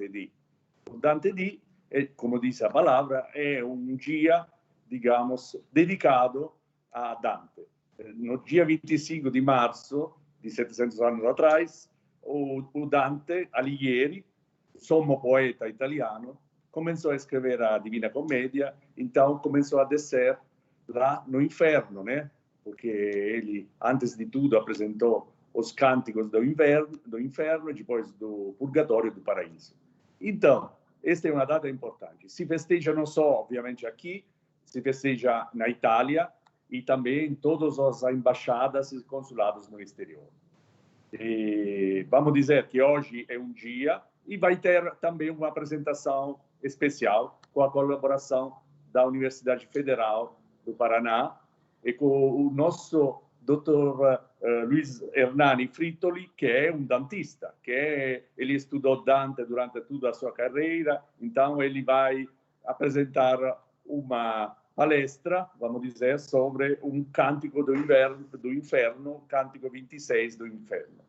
Dante D. O Dante D, como diz a palavra, é um dia, digamos, dedicado a Dante. No dia 25 di marzo, di 700 anni atrás, o Dante Alighieri, sommo poeta italiano, começou a escrever a Divina Comédia, então começou a descer lá no inferno, né? Porque ele, antes de tudo, apresentou os cânticos do inferno e depois do purgatório e do paraíso. Então, esta é uma data importante. Se festeja não só, obviamente, aqui, se festeja na Itália e também em todas as embaixadas e consulados no exterior. E vamos dizer que hoje é um dia e vai ter também uma apresentação especial com a colaboração da Universidade Federal do Paraná e com o nosso Dr. Luiz Hernani Frittoli, que é um dantista, ele estudou Dante durante toda a sua carreira, então ele vai apresentar uma palestra, vamos dizer, sobre um cântico do inferno, cântico 26 do inferno.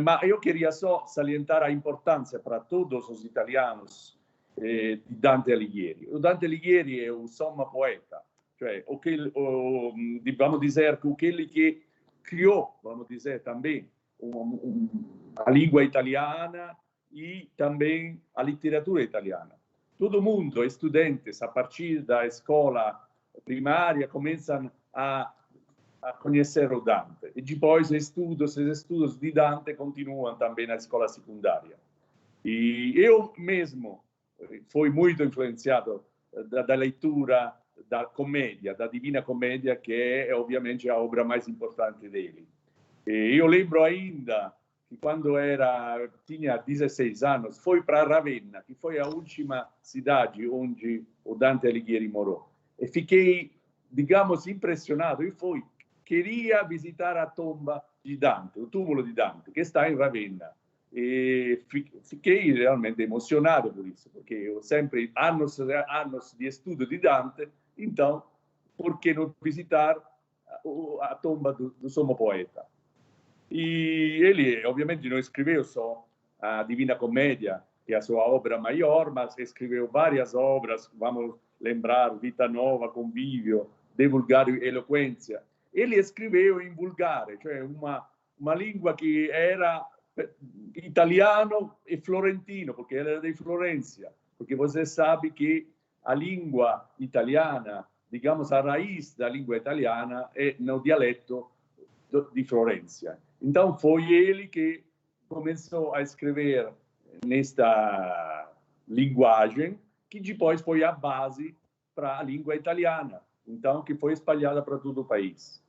Mas eu queria só salientar a importância para todos os italianos di Dante Alighieri. O Dante Alighieri è un sommo poeta, cioè vamos dizer que aquele que criou, vamos dizer, também a língua italiana e também a literatura italiana. Todo mundo, estudantes, a partir da escola primária, começam a conhecer o Dante. E depois os estudos de Dante continuam também na escola secundária. E eu mesmo fui muito influenciado da leitura da Commedia, da Divina Commedia, que é, obviamente, a obra mais importante dele. E eu lembro ainda que quando tinha 16 anos, fui para Ravenna, que foi a última cidade onde o Dante Alighieri morou. E fiquei, digamos, impressionado. E queria visitar a tomba di Dante, o túmulo di Dante, che sta in Ravenna. E fiquei realmente emozionado por isso, porque eu sempre, anos de estudo de Dante, então, por que não visitar a tomba do sommo poeta? E ele, obviamente, não escreveu só a Divina Commedia, que é a sua obra maior, mas escreveu várias obras, vamos lembrar, Vita Nova, Convívio, De Vulgare Eloquência. Ele escreveu em vulgare, cioè uma língua que era italiano e florentino, porque ele era de Florença, porque você sabe que a língua italiana, digamos, a raiz da língua italiana é no dialeto de Florença. Então, foi ele que começou a escrever nesta linguagem, que depois foi a base para a língua italiana, então, que foi espalhada para todo o país.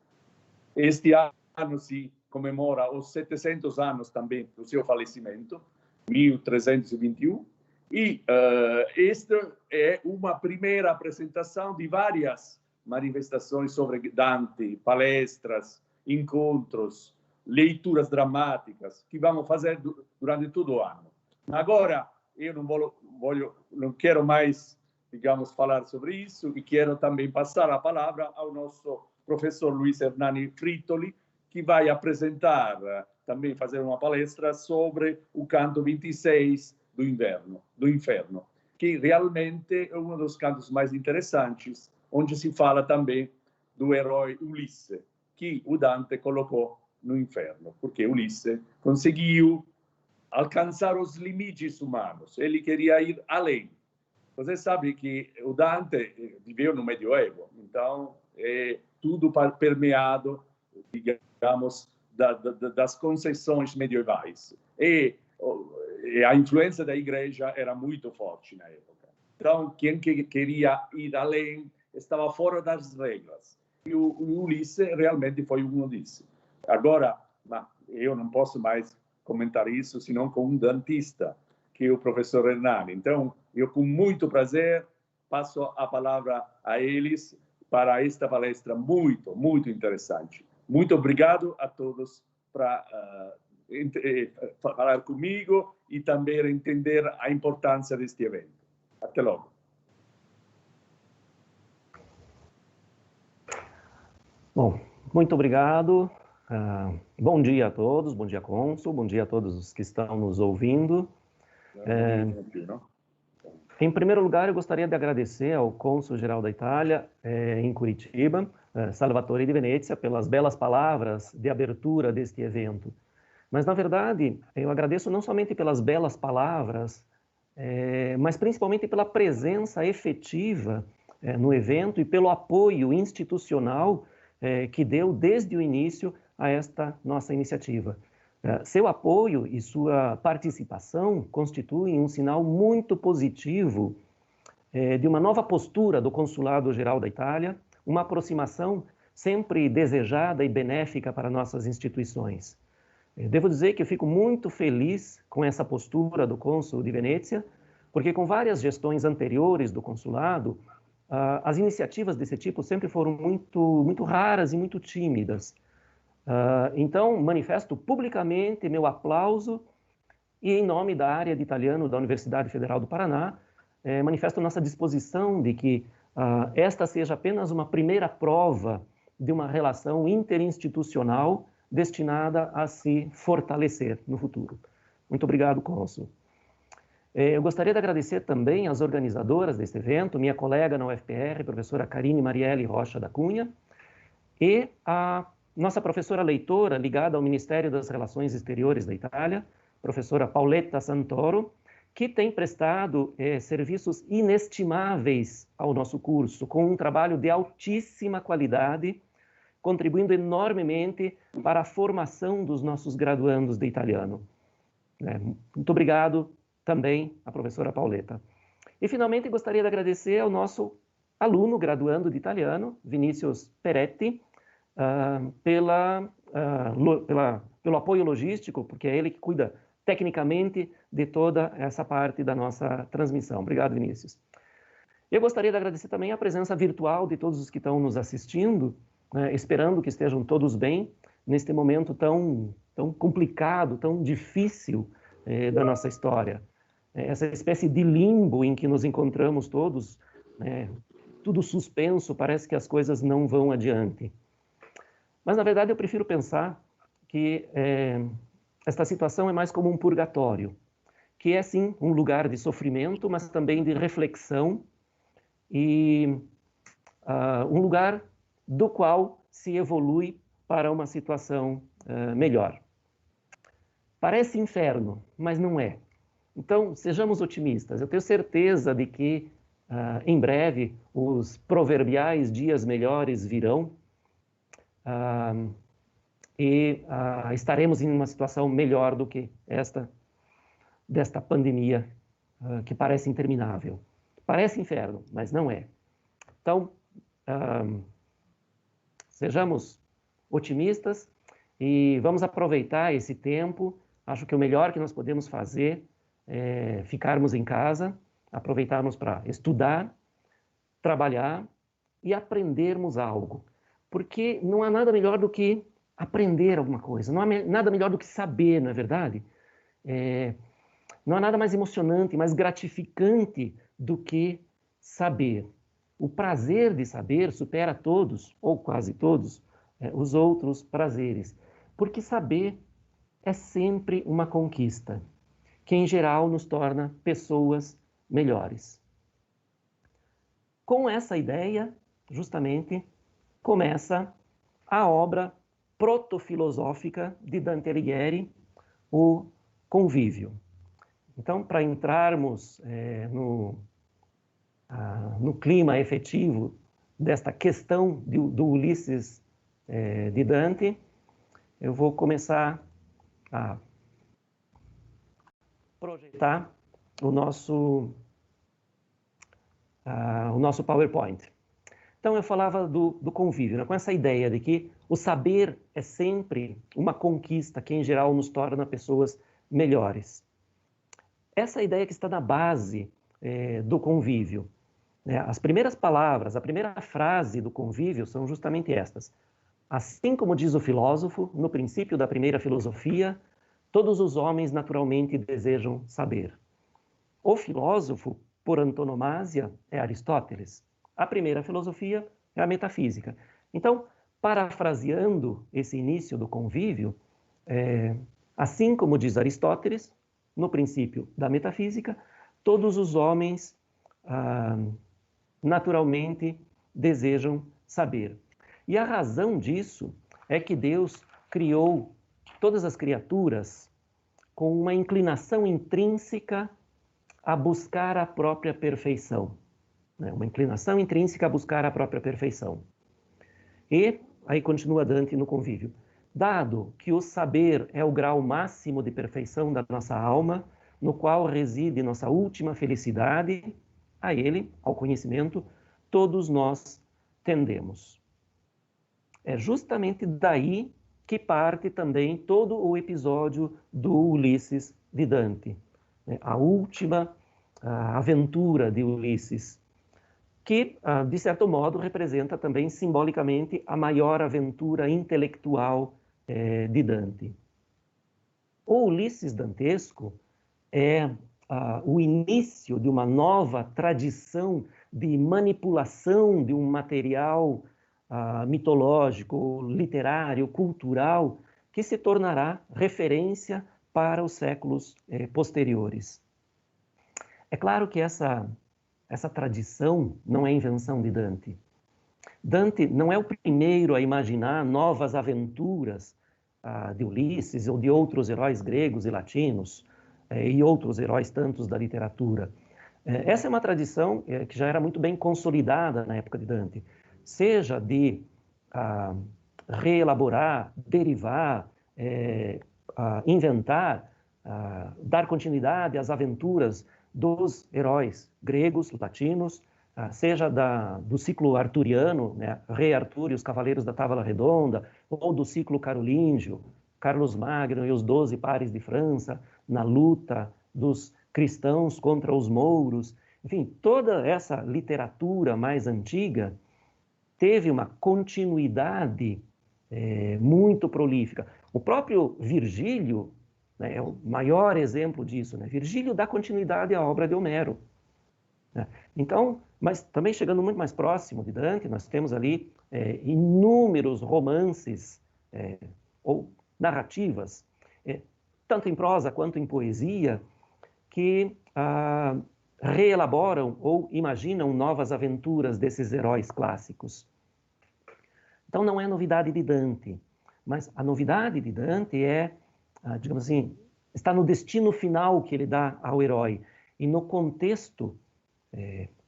Este ano se comemora os 700 anos também do seu falecimento, 1321, e esta é uma primeira apresentação de várias manifestações sobre Dante, palestras, encontros, leituras dramáticas, que vamos fazer durante todo o ano. Agora, eu não quero mais, digamos, falar sobre isso, e quero também passar a palavra ao nosso professor Luiz Hernani Frittoli, que vai apresentar, também fazer uma palestra sobre o canto 26 do inferno, que realmente é um dos cantos mais interessantes, onde se fala também do herói Ulisse, que o Dante colocou no inferno, porque Ulisse conseguiu alcançar os limites humanos, ele queria ir além. Você sabe que o Dante viveu no Medioevo, então é tudo permeado, digamos, das conceições medievais. E a influência da igreja era muito forte na época. Então, quem queria ir além estava fora das regras. E o Ulisse realmente foi um desses. Agora, eu não posso mais comentar isso, senão com um dantista, que é o professor Hernani. Então, eu com muito prazer passo a palavra a eles para esta palestra muito, muito interessante. Muito obrigado a todos por falar comigo e também entender a importância deste evento. Até logo. Bom, muito obrigado. Bom dia a todos, bom dia, cônsul, bom dia a todos os que estão nos ouvindo. Em primeiro lugar, eu gostaria de agradecer ao cônsul-geral da Itália em Curitiba, Salvatore Di Venezia, pelas belas palavras de abertura deste evento. Mas, na verdade, eu agradeço não somente pelas belas palavras, mas principalmente pela presença efetiva no evento e pelo apoio institucional que deu desde o início a esta nossa iniciativa. Seu apoio e sua participação constituem um sinal muito positivo de uma nova postura do Consulado-Geral da Itália, uma aproximação sempre desejada e benéfica para nossas instituições. Devo dizer que eu fico muito feliz com essa postura do cônsul de Venezia, porque com várias gestões anteriores do consulado, as iniciativas desse tipo sempre foram muito raras e muito tímidas. Então, manifesto publicamente meu aplauso e, em nome da área de italiano da Universidade Federal do Paraná, manifesto nossa disposição de que esta seja apenas uma primeira prova de uma relação interinstitucional destinada a se fortalecer no futuro. Muito obrigado, cônsul. Eu gostaria de agradecer também às organizadoras deste evento, minha colega na UFPR, professora Karine Marielle Rocha da Cunha, e a nossa professora leitora ligada ao Ministério das Relações Exteriores da Itália, professora Paoletta Santoro, que tem prestado serviços inestimáveis ao nosso curso, com um trabalho de altíssima qualidade, contribuindo enormemente para a formação dos nossos graduandos de italiano. Muito obrigado também à professora Paoletta. E, finalmente, gostaria de agradecer ao nosso aluno graduando de italiano, Vinícius Peretti, pelo apoio logístico, porque é ele que cuida tecnicamente de toda essa parte da nossa transmissão. Obrigado, Vinícius. Eu gostaria de agradecer também a presença virtual de todos os que estão nos assistindo, esperando que estejam todos bem neste momento tão complicado, tão difícil da nossa história. Essa espécie de limbo em que nos encontramos todos, tudo suspenso, parece que as coisas não vão adiante. Mas, na verdade, eu prefiro pensar que esta situação é mais como um purgatório, que é, sim, um lugar de sofrimento, mas também de reflexão e um lugar do qual se evolui para uma situação melhor. Parece inferno, mas não é. Então, sejamos otimistas. Eu tenho certeza de que, em breve, os proverbiais dias melhores virão e estaremos em uma situação melhor do que desta pandemia que parece interminável. Parece inferno, mas não é. Então, sejamos otimistas e vamos aproveitar esse tempo. Acho que o melhor que nós podemos fazer é ficarmos em casa, aproveitarmos para estudar, trabalhar e aprendermos algo. Porque não há nada melhor do que aprender alguma coisa, não há nada melhor do que saber, não é verdade? Não há nada mais emocionante, mais gratificante do que saber. O prazer de saber supera todos, ou quase todos, os outros prazeres. Porque saber é sempre uma conquista, que em geral nos torna pessoas melhores. Com essa ideia, justamente, começa a obra protofilosófica de Dante Alighieri, o Convívio. Então, para entrarmos no clima efetivo desta questão do Ulisses de Dante, eu vou começar a projetar o nosso PowerPoint. Então, eu falava do convívio, né, com essa ideia de que o saber é sempre uma conquista que, em geral, nos torna pessoas melhores. Essa ideia que está na base do convívio. Né? As primeiras palavras, a primeira frase do convívio são justamente estas. Assim como diz o filósofo, no princípio da primeira filosofia, todos os homens naturalmente desejam saber. O filósofo, por antonomasia, é Aristóteles. A primeira filosofia é a metafísica. Então, parafraseando esse início do convívio, assim como diz Aristóteles, no princípio da metafísica, todos os homens naturalmente desejam saber. E a razão disso é que Deus criou todas as criaturas com uma inclinação intrínseca a buscar a própria perfeição. Uma inclinação intrínseca a buscar a própria perfeição. E, aí continua Dante no Convívio, dado que o saber é o grau máximo de perfeição da nossa alma, no qual reside nossa última felicidade, a ele, ao conhecimento, todos nós tendemos. É justamente daí que parte também todo o episódio do Ulisses de Dante, a última aventura de Ulisses, que, de certo modo, representa também simbolicamente a maior aventura intelectual de Dante. O Ulisses dantesco é o início de uma nova tradição de manipulação de um material mitológico, literário, cultural, que se tornará referência para os séculos posteriores. É claro que essa tradição não é invenção de Dante. Dante não é o primeiro a imaginar novas aventuras de Ulisses ou de outros heróis gregos e latinos, e outros heróis tantos da literatura. Essa é uma tradição que já era muito bem consolidada na época de Dante, seja de reelaborar, derivar, inventar, dar continuidade às aventuras dos heróis gregos, latinos, seja do ciclo arturiano, né, Rei Arthur e os Cavaleiros da Távola Redonda, ou do ciclo carolíngio, Carlos Magno e os 12 pares de França, na luta dos cristãos contra os mouros. Enfim, toda essa literatura mais antiga teve uma continuidade muito prolífica. O próprio Virgílio, né, é o maior exemplo disso, né? Virgílio dá continuidade à obra de Homero, né? Então, mas também chegando muito mais próximo de Dante, nós temos ali inúmeros romances ou narrativas, tanto em prosa quanto em poesia, que reelaboram ou imaginam novas aventuras desses heróis clássicos. Então não é novidade de Dante, mas a novidade de Dante digamos assim, está no destino final que ele dá ao herói e no contexto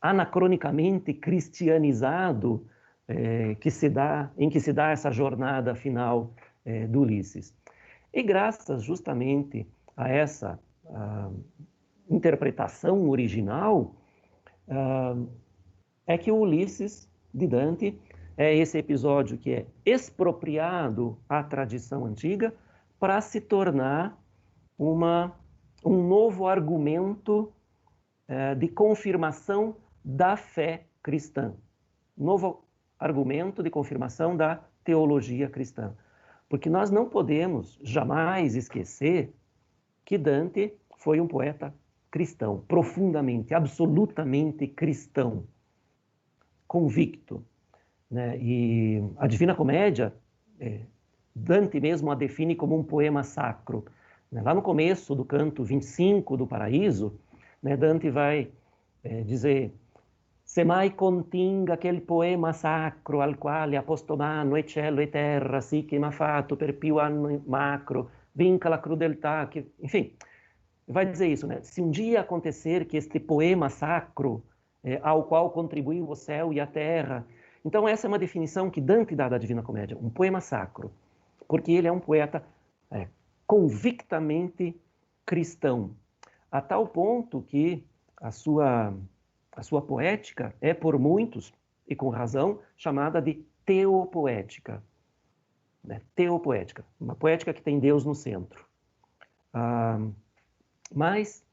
anacronicamente cristianizado em que se dá essa jornada final do Ulisses. E graças justamente a essa interpretação original, é que o Ulisses de Dante é esse episódio que é expropriado à tradição antiga para se tornar um novo argumento de confirmação da fé cristã. Novo argumento de confirmação da teologia cristã. Porque nós não podemos jamais esquecer que Dante foi um poeta cristão, profundamente, absolutamente cristão, convicto, né? E a Divina Comédia, Dante mesmo a define como um poema sacro. Lá no começo do canto 25 do Paraíso, né, Dante vai dizer: se mai continga aquel poema sacro al quale ha posto mano e cielo e terra, sì che m'ha fatto per più anno macro, vinca la crudeltà, que... enfim, vai dizer isso, né? Se um dia acontecer que este poema sacro, ao qual contribuiu o céu e a terra... Então essa é uma definição que Dante dá da Divina Comédia, um poema sacro, porque ele é um poeta convictamente cristão, a tal ponto que a sua poética é, por muitos, e com razão, chamada de teopoética. Né? Teopoética, uma poética que tem Deus no centro. Mas,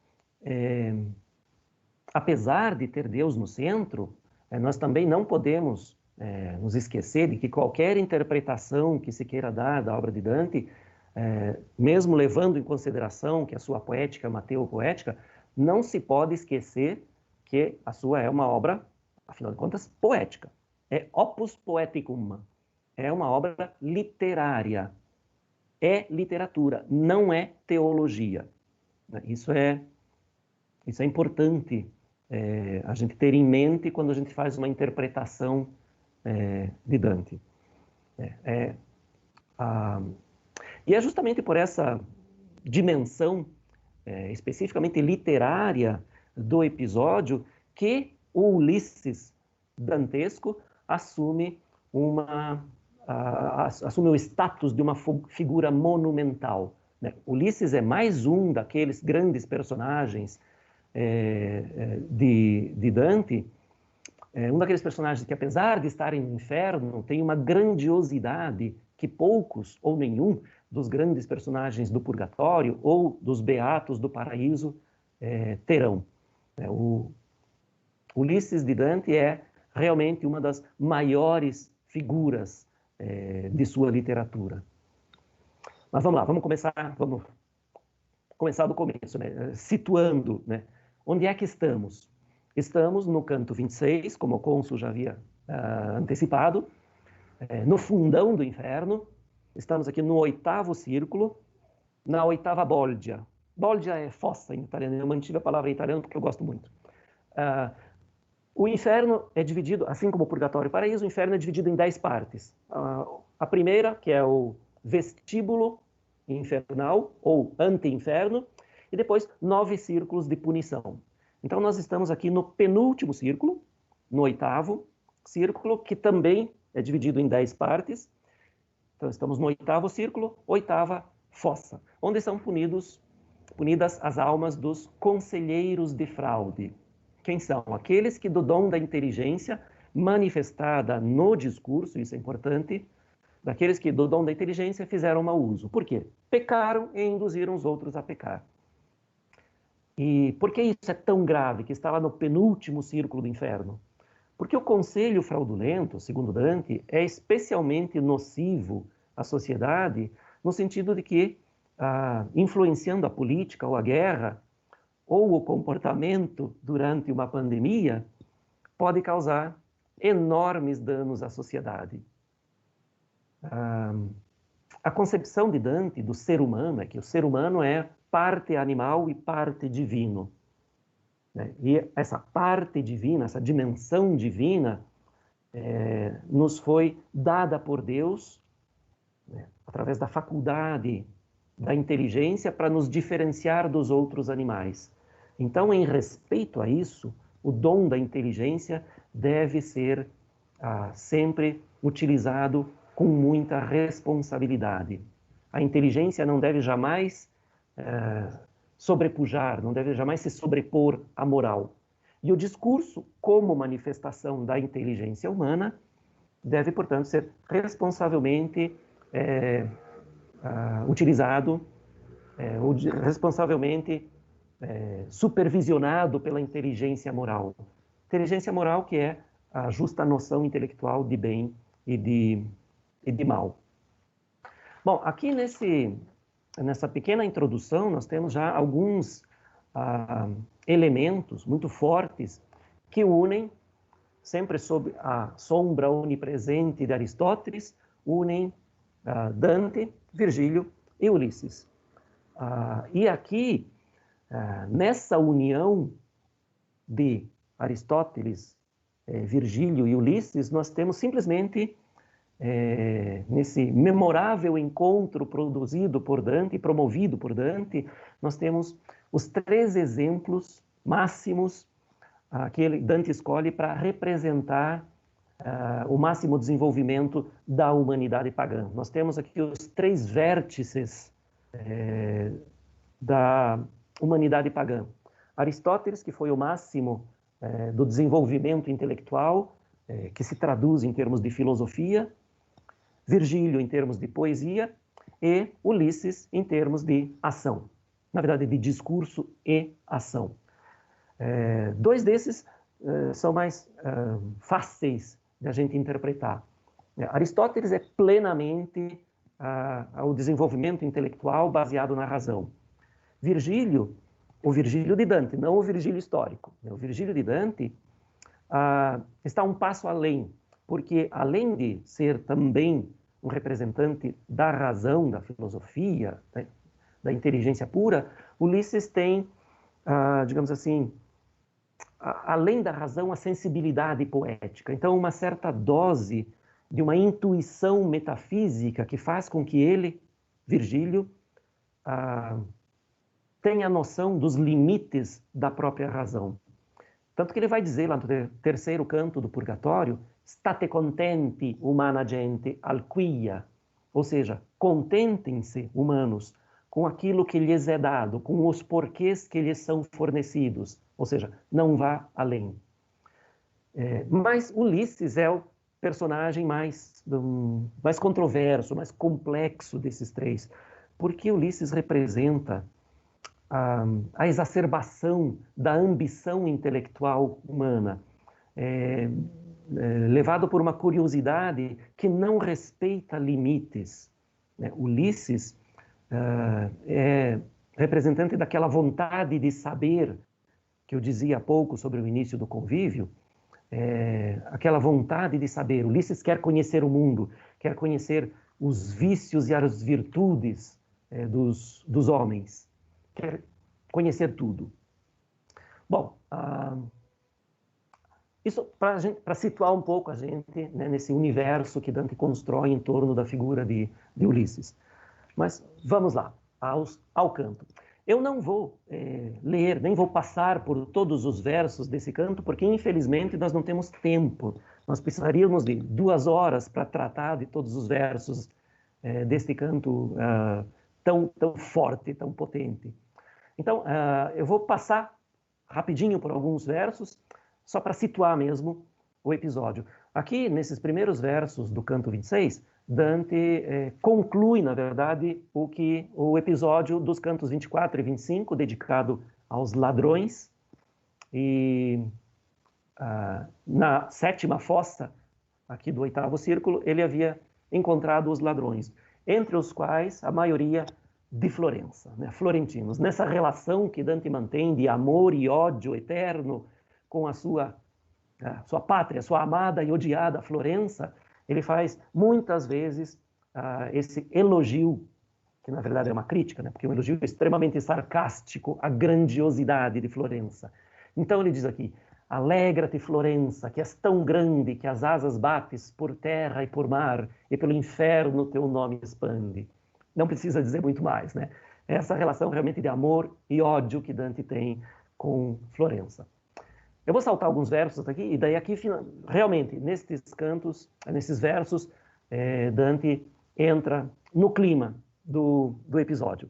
apesar de ter Deus no centro, nós também não podemos nos esquecer de que qualquer interpretação que se queira dar da obra de Dante, mesmo levando em consideração que a sua poética é uma teopoética, não se pode esquecer que a sua é uma obra, afinal de contas, poética. É opus poeticum, é uma obra literária. É literatura, não é teologia. Isso é importante a gente ter em mente quando a gente faz uma interpretação de Dante. E é justamente por essa dimensão especificamente literária do episódio que o Ulisses dantesco assume o status de uma figura monumental. Ulisses é mais um daqueles grandes personagens de Dante, um daqueles personagens que, apesar de estarem no inferno, tem uma grandiosidade que poucos ou nenhum dos grandes personagens do purgatório ou dos beatos do paraíso terão. O Ulisses de Dante é realmente uma das maiores figuras de sua literatura. Mas vamos lá, vamos começar do começo, situando, onde é que estamos? Estamos no canto 26, como o cônsul já havia antecipado, no fundão do inferno. Estamos aqui no 8º círculo, na 8ª bolgia. Bolgia é fossa em italiano, eu mantive a palavra em italiano porque eu gosto muito. O inferno é dividido, assim como o purgatório e o paraíso, o inferno é dividido em 10 partes. A primeira, que é o vestíbulo infernal, ou ante-inferno, e depois 9 círculos de punição. Então nós estamos aqui no penúltimo círculo, no 8º círculo, que também é dividido em 10 partes. Então estamos no 8º círculo, 8ª fossa, onde são punidas as almas dos conselheiros de fraude. Quem são? Aqueles que do dom da inteligência manifestada no discurso, isso é importante, daqueles que do dom da inteligência fizeram mau uso. Por quê? Pecaram e induziram os outros a pecar. E por que isso é tão grave, que está lá no penúltimo círculo do inferno? Porque o conselho fraudulento, segundo Dante, é especialmente nocivo à sociedade, no sentido de que, influenciando a política ou a guerra, ou o comportamento durante uma pandemia, pode causar enormes danos à sociedade. A concepção de Dante do ser humano é que o ser humano é parte animal e parte divino. E essa parte divina, essa dimensão divina, nos foi dada por Deus, através da faculdade da inteligência, para nos diferenciar dos outros animais. Então, em respeito a isso, o dom da inteligência deve ser sempre utilizado com muita responsabilidade. A inteligência não deve jamais sobrepujar, não deve jamais se sobrepor à moral. E o discurso, como manifestação da inteligência humana, deve, portanto, ser responsavelmente utilizado, responsavelmente supervisionado pela inteligência moral. Inteligência moral que é a justa noção intelectual de bem e de mal. Bom, aqui nessa pequena introdução, nós temos já alguns elementos muito fortes que unem, sempre sob a sombra onipresente de Aristóteles, unem Dante, Virgílio e Ulisses. E aqui, nessa união de Aristóteles, Virgílio e Ulisses, nós temos simplesmente, nesse memorável encontro produzido por Dante, promovido por Dante, nós temos os 3 exemplos máximos que Dante escolhe para representar o máximo desenvolvimento da humanidade pagã. Nós temos aqui os 3 vértices da humanidade pagã. Aristóteles, que foi o máximo do desenvolvimento intelectual, que se traduz em termos de filosofia, Virgílio em termos de poesia e Ulisses em termos de ação. Na verdade, de discurso e ação. 2 desses são mais fáceis de a gente interpretar. Aristóteles é plenamente o desenvolvimento intelectual baseado na razão. Virgílio, o Virgílio de Dante, não o Virgílio histórico. O Virgílio de Dante está um passo além, porque além de ser também um representante da razão, da filosofia, da inteligência pura, Ulisses tem, digamos assim, além da razão, a sensibilidade poética. Então, uma certa dose de uma intuição metafísica que faz com que ele, Virgílio, tenha noção dos limites da própria razão. Tanto que ele vai dizer lá no terceiro canto do Purgatório, state contenti, humana gente, alquia, ou seja, contentem-se, humanos, com aquilo que lhes é dado, com os porquês que lhes são fornecidos, ou seja, não vá além. Mas Ulisses é o personagem mais controverso, mais complexo desses três, porque Ulisses representa a exacerbação da ambição intelectual humana, levado por uma curiosidade que não respeita limites. Ulisses é representante daquela vontade de saber que eu dizia há pouco sobre o início do convívio, aquela vontade de saber. Ulisses quer conhecer o mundo, quer conhecer os vícios e as virtudes dos homens, quer conhecer tudo. Bom, isso para situar um pouco a gente, né, nesse universo que Dante constrói em torno da figura de Ulisses. Mas vamos lá, ao canto. Eu não vou ler, nem vou passar por todos os versos desse canto, porque infelizmente nós não temos tempo. Nós precisaríamos de 2 horas para tratar de todos os versos deste canto tão forte, tão potente. Então, eu vou passar rapidinho por alguns versos, só para situar mesmo o episódio. Aqui, nesses primeiros versos do canto 26, Dante conclui, na verdade, o episódio dos cantos 24 e 25, dedicado aos ladrões. E na 7ª fossa, aqui do 8º círculo, ele havia encontrado os ladrões, entre os quais a maioria de Florença, né, florentinos. Nessa relação que Dante mantém de amor e ódio eterno com a sua pátria, sua amada e odiada Florença, ele faz muitas vezes esse elogio, que na verdade é uma crítica, né? Porque é um elogio extremamente sarcástico à grandiosidade de Florença. Então ele diz aqui, alegra-te Florença, que és tão grande que as asas bates por terra e por mar, e pelo inferno teu nome expande. Não precisa dizer muito mais, né? Essa relação realmente de amor e ódio que Dante tem com Florença. Eu vou saltar alguns versos aqui, e daí aqui, realmente, nesses cantos, nesses versos, Dante entra no clima do episódio.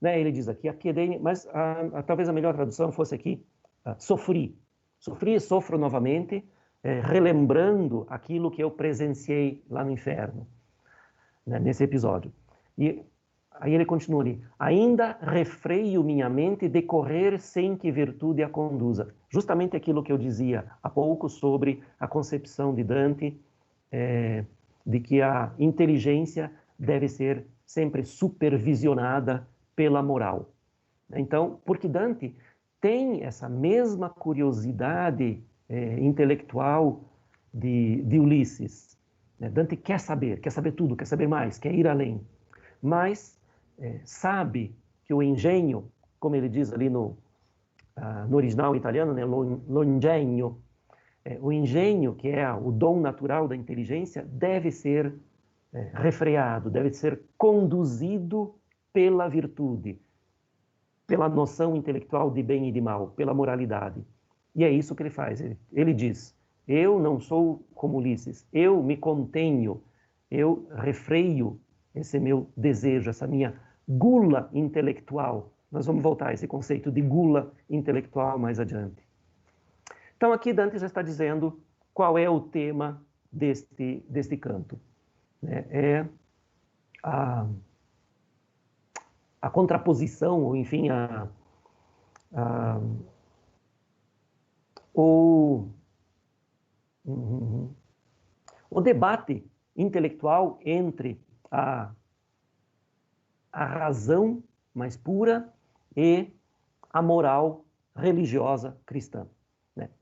Né? Ele diz aqui, mas talvez a melhor tradução fosse aqui, sofri. Sofri e sofro novamente, relembrando aquilo que eu presenciei lá no inferno, né, nesse episódio. E aí ele continua ali, ainda refreio minha mente de correr sem que virtude a conduza. Justamente aquilo que eu dizia há pouco sobre a concepção de Dante, de que a inteligência deve ser sempre supervisionada pela moral. Então, porque Dante tem essa mesma curiosidade intelectual de Ulisses. Dante quer saber tudo, quer saber mais, quer ir além. Mas sabe que o engenho, como ele diz ali no original italiano, né, l'ingegno, o engenho, que é o dom natural da inteligência, deve ser refreado, deve ser conduzido pela virtude, pela noção intelectual de bem e de mal, pela moralidade. E é isso que ele faz. Ele diz, eu não sou como Ulisses, eu me contenho, eu refreio esse meu desejo, essa minha gula intelectual. Nós vamos voltar a esse conceito de gula intelectual mais adiante. Então aqui Dante já está dizendo qual é o tema deste canto. É a contraposição, ou enfim, o debate intelectual entre a razão mais pura e a moral religiosa cristã.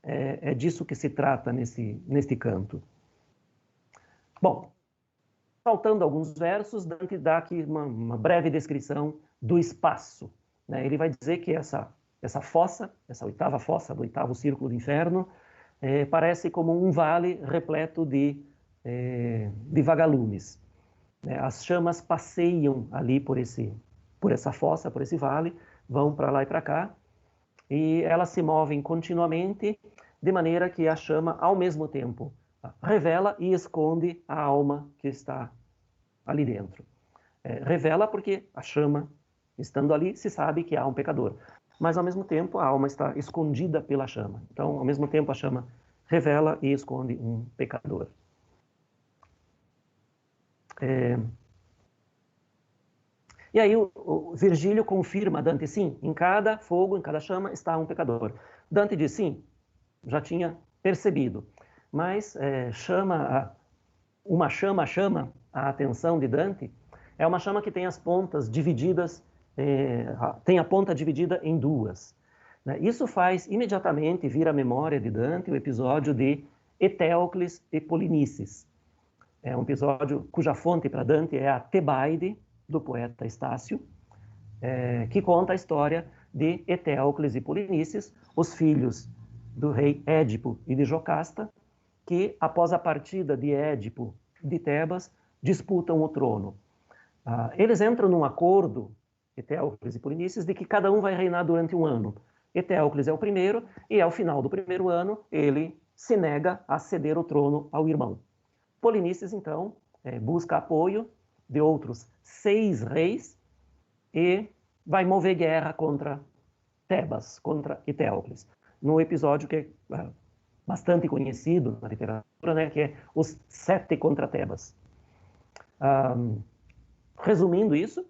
É disso que se trata neste canto. Bom, Saltando alguns versos, Dante dá aqui uma breve descrição do espaço, né? Ele vai dizer que essa fossa, essa oitava fossa do oitavo círculo do inferno, parece como um vale repleto de vagalumes, né? As chamas passeiam ali por essa fossa, por esse vale, vão para lá e para cá, e elas se movem continuamente, de maneira que a chama, ao mesmo tempo, revela e esconde a alma que está ali dentro. Revela porque a chama, estando ali, se sabe que há um pecador. Mas, ao mesmo tempo, a alma está escondida pela chama. Então, ao mesmo tempo, a chama revela e esconde um pecador. E aí o Virgílio confirma a Dante, sim, em cada fogo, em cada chama está um pecador. Dante diz, sim, já tinha percebido, mas uma chama chama a atenção de Dante, é uma chama que tem as pontas divididas, tem a ponta dividida em duas. Né? Isso faz imediatamente vir à memória de Dante o episódio de Eteocles e Polinices. É um episódio cuja fonte para Dante é a Tebaide, do poeta Estácio, que conta a história de Eteocles e Polinices, os filhos do rei Édipo e de Jocasta, que, após a partida de Édipo de Tebas, disputam o trono. Eles entram num acordo, Eteocles e Polinices, de que cada um vai reinar durante um ano. Eteocles é o primeiro, e ao final do primeiro ano, ele se nega a ceder o trono ao irmão. Polinices, então, busca apoio de outros 6 reis e vai mover guerra contra Tebas, contra Eteocles. Num episódio que é bastante conhecido na literatura, né, que é os 7 contra Tebas. Resumindo isso,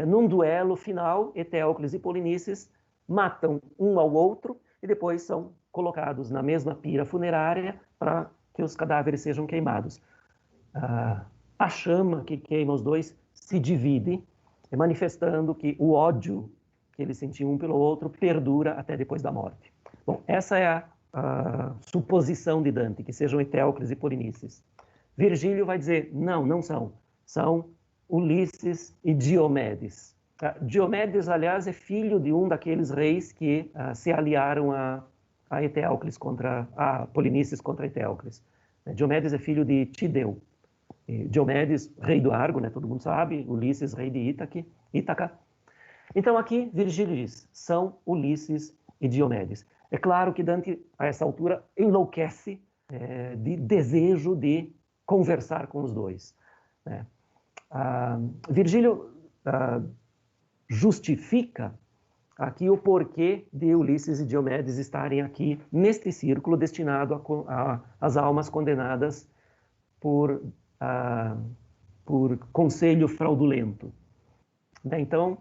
num duelo final, Eteocles e Polinices matam um ao outro e depois são colocados na mesma pira funerária para que os cadáveres sejam queimados. A chama que queima os dois se divide, manifestando que o ódio que eles sentiam um pelo outro perdura até depois da morte. Bom, essa é a suposição de Dante, que sejam Eteocles e Polinices. Virgílio vai dizer, não são. São Ulisses e Diomedes. Diomedes, aliás, é filho de um daqueles reis que se aliaram a Eteocles a Polinices contra Eteocles. Diomedes é filho de Tideu. Diomedes, rei do Argo, né, todo mundo sabe, Ulisses, rei de Ítaca. Então aqui Virgílio diz, são Ulisses e Diomedes. É claro que Dante, a essa altura, enlouquece de desejo de conversar com os dois. Né? Virgílio justifica aqui o porquê de Ulisses e Diomedes estarem aqui neste círculo destinado às almas condenadas por conselho fraudulento. Então,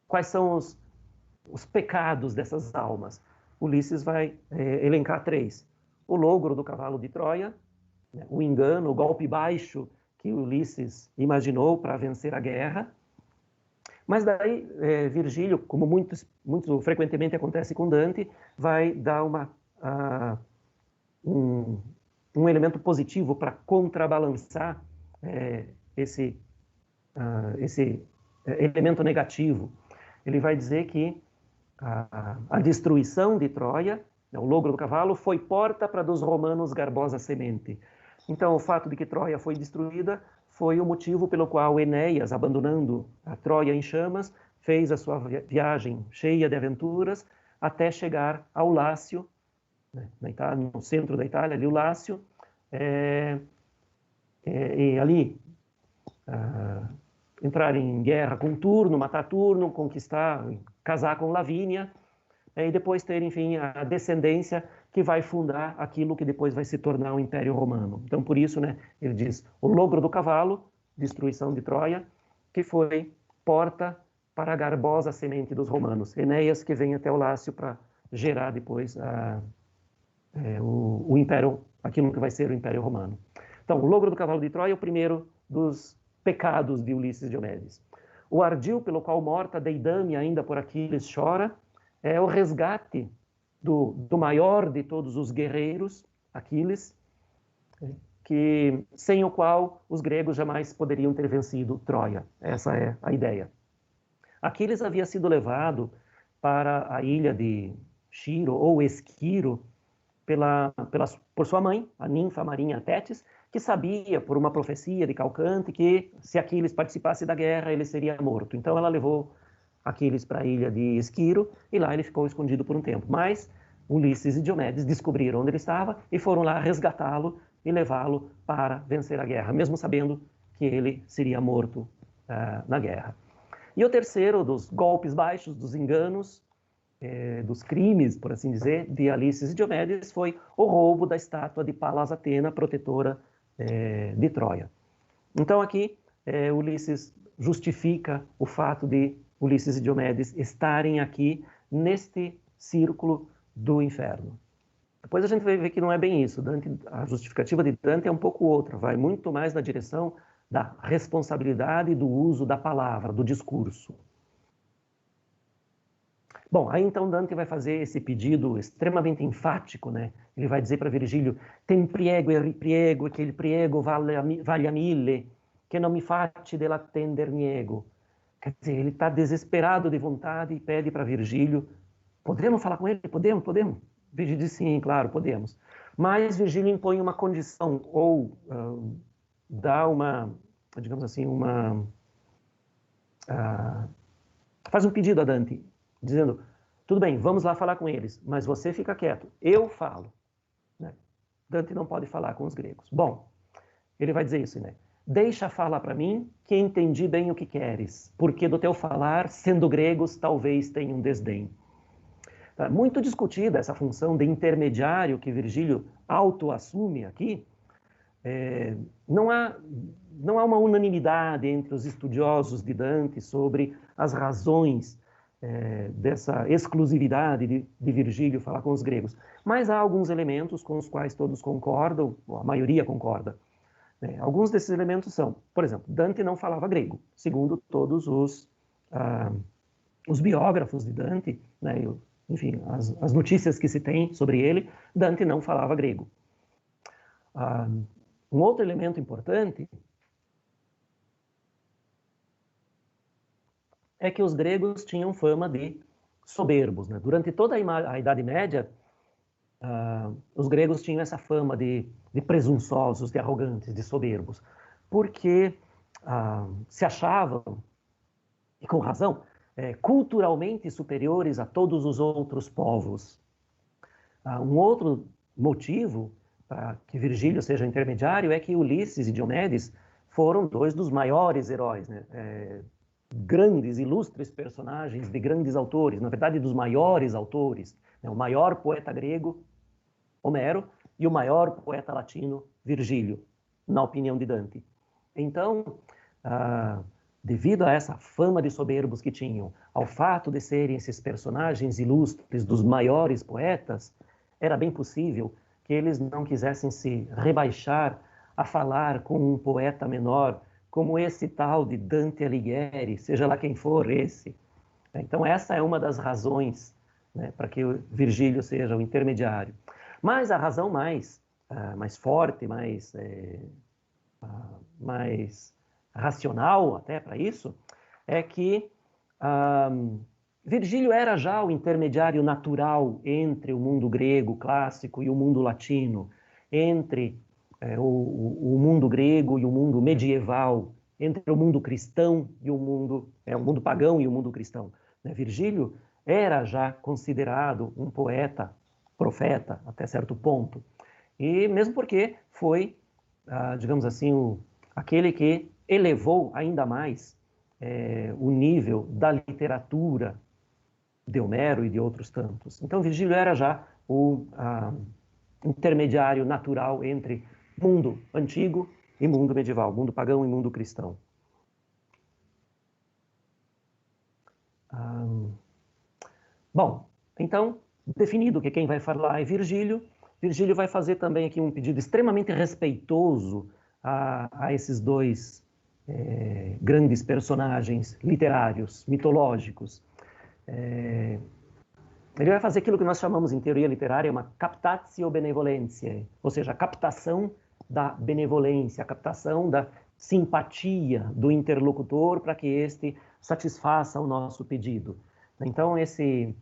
quais são os pecados dessas almas? Ulisses vai elencar 3. O logro do cavalo de Troia, né, o engano, o golpe baixo que Ulisses imaginou para vencer a guerra. Mas daí, Virgílio, como muito frequentemente acontece com Dante, vai dar um elemento positivo para contrabalançar esse elemento negativo. Ele vai dizer que a destruição de Troia, o logro do cavalo, foi porta para dos romanos garbosa semente. Então, o fato de que Troia foi destruída foi o motivo pelo qual Enéas, abandonando a Troia em chamas, fez a sua viagem cheia de aventuras até chegar ao Lácio, né, no centro da Itália, ali o Lácio, e ali entrar em guerra com Turno, matar Turno, conquistar, casar com Lavínia, e depois ter, enfim, a descendência que vai fundar aquilo que depois vai se tornar o Império Romano. Então, por isso, né, ele diz, o logro do cavalo, destruição de Troia, que foi porta para a garbosa semente dos romanos. Enéas que vem até o Lácio para gerar depois o Império, aquilo que vai ser o Império Romano. Então, o logro do cavalo de Troia é o primeiro dos pecados de Ulisses e Diomedes. O ardil pelo qual morta Deidame ainda por Aquiles chora é o resgate do maior de todos os guerreiros, Aquiles, sem o qual os gregos jamais poderiam ter vencido Troia. Essa é a ideia. Aquiles havia sido levado para a ilha de Sciro, ou Esquiro, por sua mãe, a ninfa marinha Tétis, que sabia, por uma profecia de Calcante, que se Aquiles participasse da guerra, ele seria morto. Então ela levou Aquiles para a ilha de Esquiro, e lá ele ficou escondido por um tempo. Mas Ulisses e Diomedes descobriram onde ele estava e foram lá resgatá-lo e levá-lo para vencer a guerra, mesmo sabendo que ele seria morto na guerra. E o terceiro dos golpes baixos, dos enganos, dos crimes, por assim dizer, de Ulisses e Diomedes foi o roubo da estátua de Palas Atena, protetora de Troia. Então aqui Ulisses justifica o fato de Ulisses e Diomedes estarem aqui neste círculo do inferno. Depois a gente vai ver que não é bem isso. A justificativa de Dante é um pouco outra, vai muito mais na direção da responsabilidade do uso da palavra, do discurso. Bom, aí então Dante vai fazer esse pedido extremamente enfático, né? Ele vai dizer para Virgílio: tem priego e ripriego, che il priego vale a mille, che non mi facci dell'attender niego. Quer dizer, ele está desesperado de vontade e pede para Virgílio: podemos falar com ele? Podemos? Virgílio diz: sim, claro, podemos. Mas Virgílio impõe uma condição, ou dá uma, digamos assim, faz um pedido a Dante, dizendo: tudo bem, vamos lá falar com eles, mas você fica quieto, eu falo. Né? Dante não pode falar com os gregos. Bom, ele vai dizer isso, né? Deixa falar para mim, que entendi bem o que queres, porque do teu falar, sendo gregos, talvez tenham desdém. Muito discutida essa função de intermediário que Virgílio auto-assume aqui. Não há uma unanimidade entre os estudiosos de Dante sobre as razões dessa exclusividade de Virgílio falar com os gregos. Mas há alguns elementos com os quais todos concordam, ou a maioria concorda. Alguns desses elementos são, por exemplo, Dante não falava grego, segundo todos os biógrafos de Dante, né, enfim, as notícias que se tem sobre ele, Dante não falava grego. Um outro elemento importante é que os gregos tinham fama de soberbos. Né? Durante toda a Idade Média, os gregos tinham essa fama de presunçosos, de arrogantes, de soberbos, porque se achavam, e com razão, culturalmente superiores a todos os outros povos. Um outro motivo para que Virgílio seja intermediário é que Ulisses e Diomedes foram dois dos maiores heróis, né? Grandes, ilustres personagens de grandes autores, na verdade dos maiores autores, né? O maior poeta grego, Homero, e o maior poeta latino, Virgílio, na opinião de Dante. Então, devido a essa fama de soberbos que tinham, ao fato de serem esses personagens ilustres dos maiores poetas, era bem possível que eles não quisessem se rebaixar a falar com um poeta menor, como esse tal de Dante Alighieri, seja lá quem for esse. Então essa é uma das razões, né, para que o Virgílio seja o intermediário. Mas a razão mais forte, mais racional até para isso, é que Virgílio era já o intermediário natural entre o mundo grego clássico e o mundo latino, entre o mundo grego e o mundo medieval, entre o mundo cristão e o mundo pagão e o mundo cristão. Virgílio era já considerado um poeta, profeta, até certo ponto. E mesmo porque foi, digamos assim, aquele que elevou ainda mais o nível da literatura de Homero e de outros tantos. Então, Virgílio era já o intermediário natural entre mundo antigo e mundo medieval, mundo pagão e mundo cristão. Bom, então, definido que quem vai falar é Virgílio, Virgílio vai fazer também aqui um pedido extremamente respeitoso a esses dois grandes personagens literários, mitológicos. Ele vai fazer aquilo que nós chamamos em teoria literária uma captatio benevolentiae, ou seja, a captação da benevolência, a captação da simpatia do interlocutor para que este satisfaça o nosso pedido. Então, esse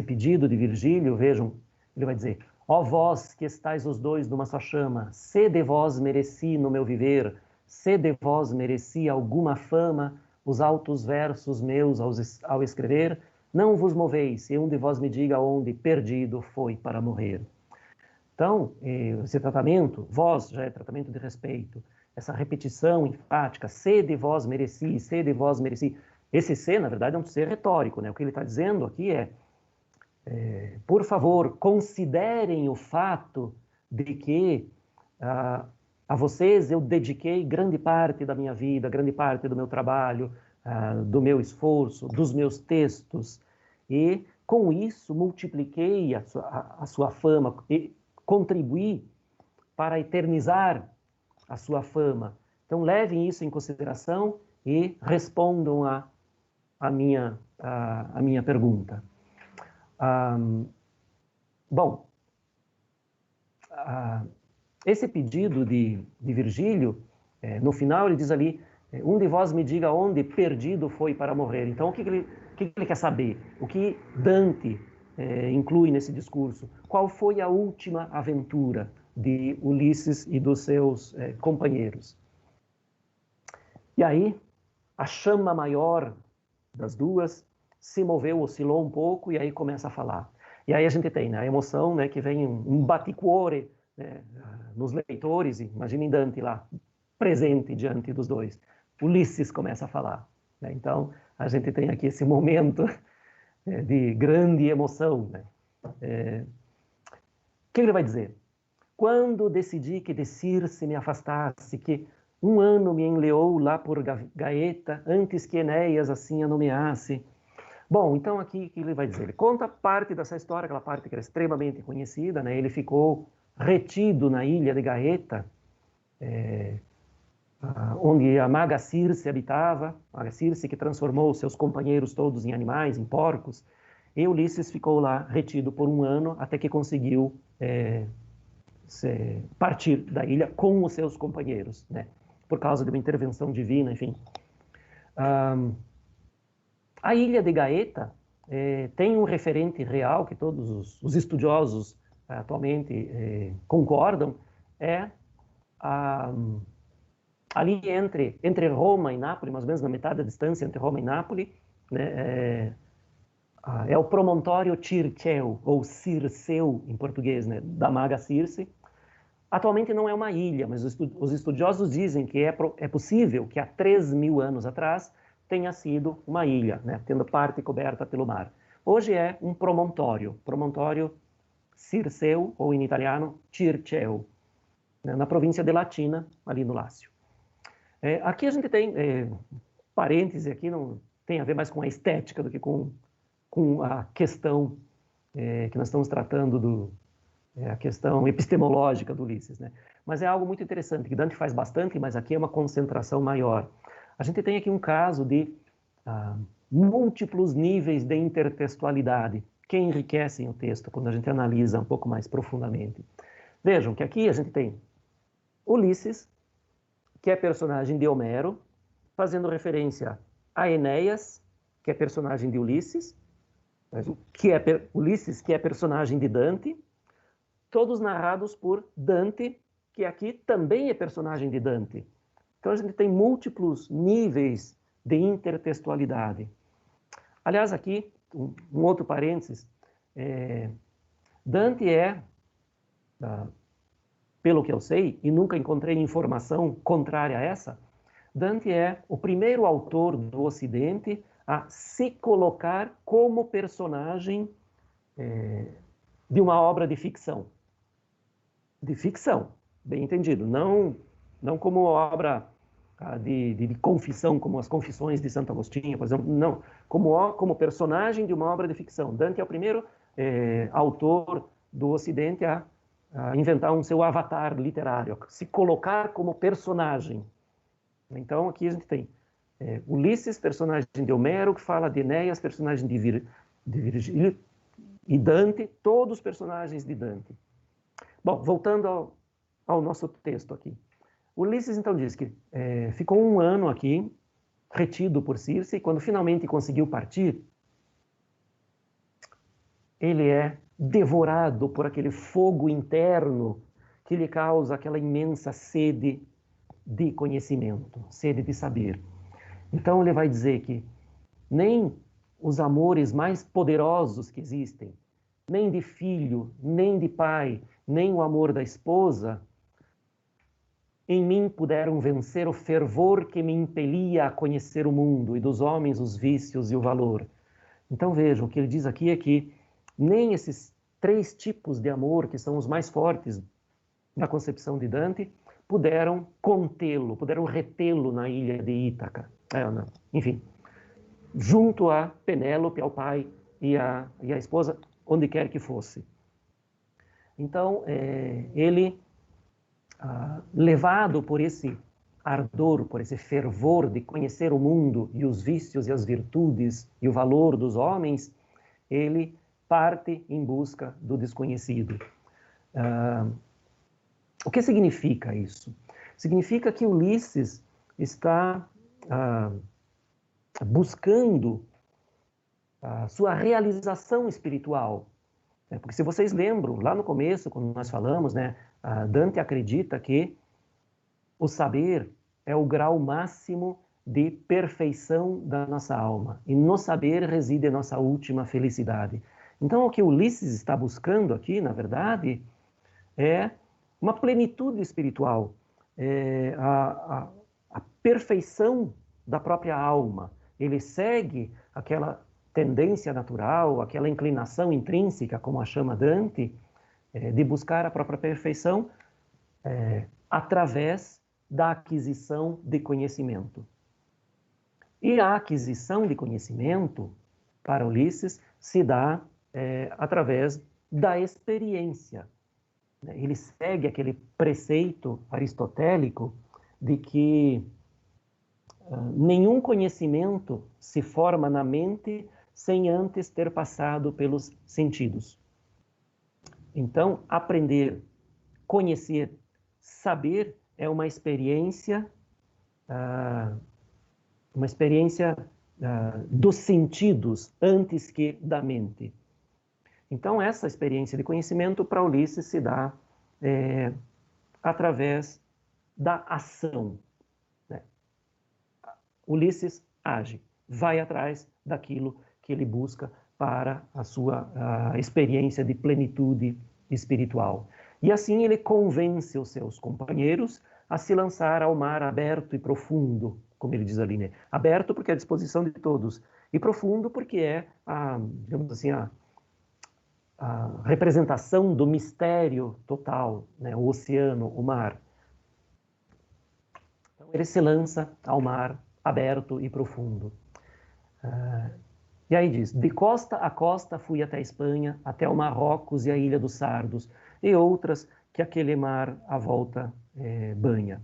pedido de Virgílio, vejam, ele vai dizer: ó vós que estáis os dois numa só chama, se de vós mereci no meu viver, se de vós mereci alguma fama, os altos versos meus ao escrever, não vos moveis, se um de vós me diga onde perdido foi para morrer. Então, esse tratamento, vós já é tratamento de respeito, essa repetição enfática, se de vós mereci, se de vós mereci. Esse se, na verdade, é um ser retórico, né? O que ele está dizendo aqui por favor, considerem o fato de que a vocês eu dediquei grande parte da minha vida, grande parte do meu trabalho, do meu esforço, dos meus textos, e com isso multipliquei a sua fama e contribuí para eternizar a sua fama. Então levem isso em consideração e respondam a minha pergunta. Bom, esse pedido de Virgílio, no final ele diz ali, um de vós me diga onde perdido foi para morrer. Então, o que ele quer saber? O que Dante inclui nesse discurso? Qual foi a última aventura de Ulisses e dos seus companheiros? E aí, a chama maior das duas se moveu, oscilou um pouco, e aí começa a falar. E aí a gente tem, né, a emoção, né, que vem um baticuore, né, nos leitores, imaginem Dante lá, presente diante dos dois. Ulisses começa a falar. Né? Então, a gente tem aqui esse momento de grande emoção. Né? O que ele vai dizer? Quando decidi que de Circe me afastasse, que um ano me enleou lá por Gaeta, antes que Enéas assim a nomeasse. Bom, então aqui o que ele vai dizer? Ele conta parte dessa história, aquela parte que era extremamente conhecida, né? Ele ficou retido na ilha de Gaeta, onde a maga Circe habitava, a maga Circe que transformou seus companheiros todos em animais, em porcos, e Ulisses ficou lá retido por um ano, até que conseguiu partir da ilha com os seus companheiros, né? Por causa de uma intervenção divina, enfim. A ilha de Gaeta tem um referente real que todos os estudiosos atualmente concordam, ali entre Roma e Nápoles, mais ou menos na metade da distância entre Roma e Nápoles, né, é o promontório Circeu, ou Circeu em português, né, da maga Circe. Atualmente não é uma ilha, mas os estudiosos dizem que é possível que há 3.000 anos atrás tenha sido uma ilha, né, tendo parte coberta pelo mar. Hoje é um promontório Circeu, ou em italiano, Circeu, né, na província de Latina, ali no Lácio. Aqui a gente tem, parêntese aqui, não tem a ver mais com a estética do que com a questão que nós estamos tratando a questão epistemológica do Ulisses, né? Mas é algo muito interessante, que Dante faz bastante, mas aqui é uma concentração maior. A gente tem aqui um caso de múltiplos níveis de intertextualidade que enriquecem o texto quando a gente analisa um pouco mais profundamente. Vejam que aqui a gente tem Ulisses, que é personagem de Homero, fazendo referência a Enéas, que é personagem de Ulisses, Ulisses, que é personagem de Dante, todos narrados por Dante, que aqui também é personagem de Dante. Então a gente tem múltiplos níveis de intertextualidade. Aliás, aqui, um outro parênteses, Dante pelo que eu sei, e nunca encontrei informação contrária a essa, Dante é o primeiro autor do Ocidente a se colocar como personagem de uma obra de ficção. De ficção, bem entendido, não como obra de confissão, como as Confissões de Santo Agostinho, por exemplo, não, como personagem de uma obra de ficção. Dante é o primeiro autor do Ocidente a inventar um seu avatar literário, se colocar como personagem. Então, aqui a gente tem Ulisses, personagem de Homero, que fala de Enéas, personagem de Virgílio, e Dante, todos personagens de Dante. Bom, voltando ao nosso texto aqui. Ulisses, então, diz que ficou um ano aqui, retido por Circe, e quando finalmente conseguiu partir, ele é devorado por aquele fogo interno que lhe causa aquela imensa sede de conhecimento, sede de saber. Então ele vai dizer que nem os amores mais poderosos que existem, nem de filho, nem de pai, nem o amor da esposa, em mim puderam vencer o fervor que me impelia a conhecer o mundo e dos homens os vícios e o valor. Então vejam, o que ele diz aqui é que nem esses 3 tipos de amor, que são os mais fortes na concepção de Dante, puderam contê-lo, puderam retê-lo na ilha de Ítaca. Enfim, junto a Penélope, ao pai e a esposa, onde quer que fosse. Então, ele, levado por esse ardor, por esse fervor de conhecer o mundo e os vícios e as virtudes e o valor dos homens, ele parte em busca do desconhecido. O que significa isso? Significa que Ulisses está buscando a sua realização espiritual. Porque se vocês lembram, lá no começo, quando nós falamos, Dante acredita que o saber é o grau máximo de perfeição da nossa alma. E no saber reside a nossa última felicidade. Então, o que Ulisses está buscando aqui, na verdade, é uma plenitude espiritual, a perfeição da própria alma. Ele segue aquela tendência natural, aquela inclinação intrínseca, como a chama Dante, de buscar a própria perfeição através da aquisição de conhecimento. E a aquisição de conhecimento, para Ulisses, se dá através da experiência. Ele segue aquele preceito aristotélico de que nenhum conhecimento se forma na mente sem antes ter passado pelos sentidos. Então, aprender, conhecer, saber é uma experiência dos sentidos antes que da mente. Então, essa experiência de conhecimento para Ulisses se dá através da ação. Ulisses age, vai atrás daquilo que ele busca para a sua experiência de plenitude espiritual. E assim ele convence os seus companheiros a se lançar ao mar aberto e profundo, como ele diz ali, Aberto porque é à disposição de todos, e profundo porque é digamos assim, a representação do mistério total, o oceano, o mar. Então ele se lança ao mar aberto e profundo. E aí diz, de costa a costa fui até a Espanha, até o Marrocos e a ilha dos Sardos, e outras que aquele mar à volta banha.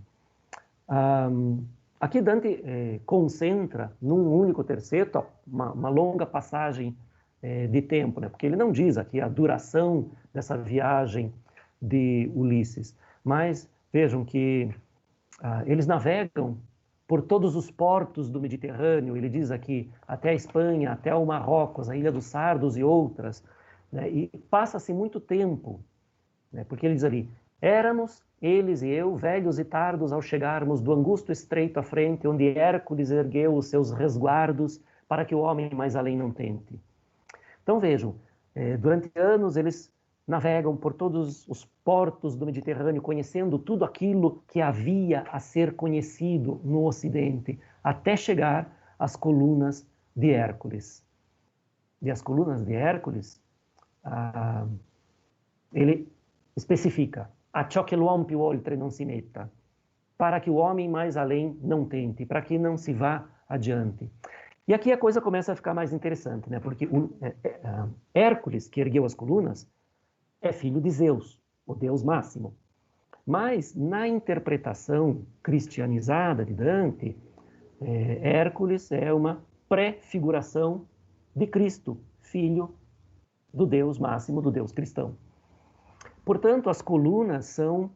Aqui Dante concentra num único terceto uma longa passagem de tempo, porque ele não diz aqui a duração dessa viagem de Ulisses, mas vejam que eles navegam por todos os portos do Mediterrâneo, ele diz aqui, até a Espanha, até o Marrocos, a Ilha dos Sardos e outras, e passa-se muito tempo, porque ele diz ali, éramos, eles e eu, velhos e tardos, ao chegarmos do angusto estreito à frente, onde Hércules ergueu os seus resguardos para que o homem mais além não tente. Então vejam, durante anos eles navegam por todos os portos do Mediterrâneo, conhecendo tudo aquilo que havia a ser conhecido no Ocidente, até chegar às colunas de Hércules. E as colunas de Hércules, ele especifica, a ciò che l'uomo più oltre non si metta, para que o homem mais além não tente, para que não se vá adiante. E aqui a coisa começa a ficar mais interessante, porque Hércules, que ergueu as colunas, é filho de Zeus, o deus máximo. Mas, na interpretação cristianizada de Dante, Hércules é uma prefiguração de Cristo, filho do deus máximo, do deus cristão. Portanto, as colunas são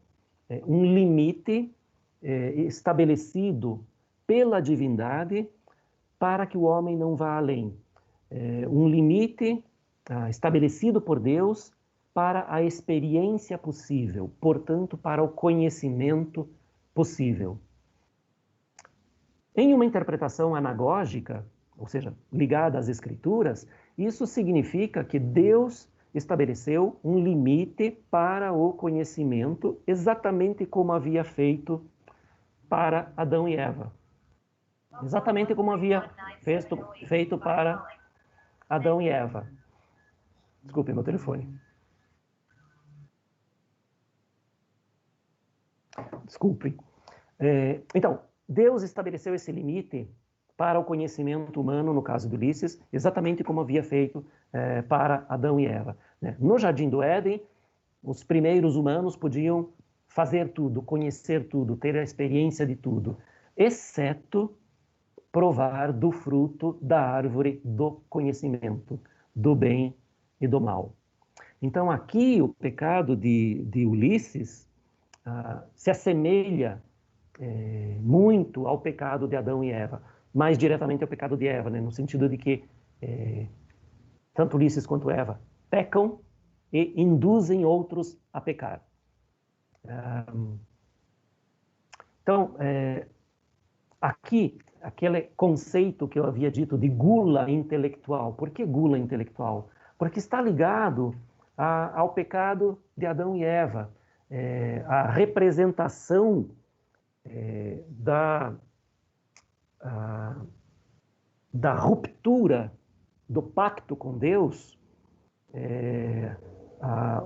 um limite estabelecido pela divindade para que o homem não vá além. Um limite estabelecido por Deus para a experiência possível, portanto, para o conhecimento possível. Em uma interpretação anagógica, ou seja, ligada às Escrituras, isso significa que Deus estabeleceu um limite para o conhecimento, exatamente como havia feito para Adão e Eva. Exatamente como havia feito para Adão e Eva. Desculpe, meu telefone. Desculpe. Então, Deus estabeleceu esse limite para o conhecimento humano, no caso de Ulisses, exatamente como havia feito para Adão e Eva. No Jardim do Éden, os primeiros humanos podiam fazer tudo, conhecer tudo, ter a experiência de tudo, exceto provar do fruto da árvore do conhecimento, do bem e do mal. Então, aqui, o pecado de Ulisses se assemelha muito ao pecado de Adão e Eva, mais diretamente ao pecado de Eva, no sentido de que tanto Ulisses quanto Eva pecam e induzem outros a pecar. Então, aqui, aquele conceito que eu havia dito de gula intelectual. Por que gula intelectual? Porque está ligado ao pecado de Adão e Eva, a representação da ruptura do pacto com Deus,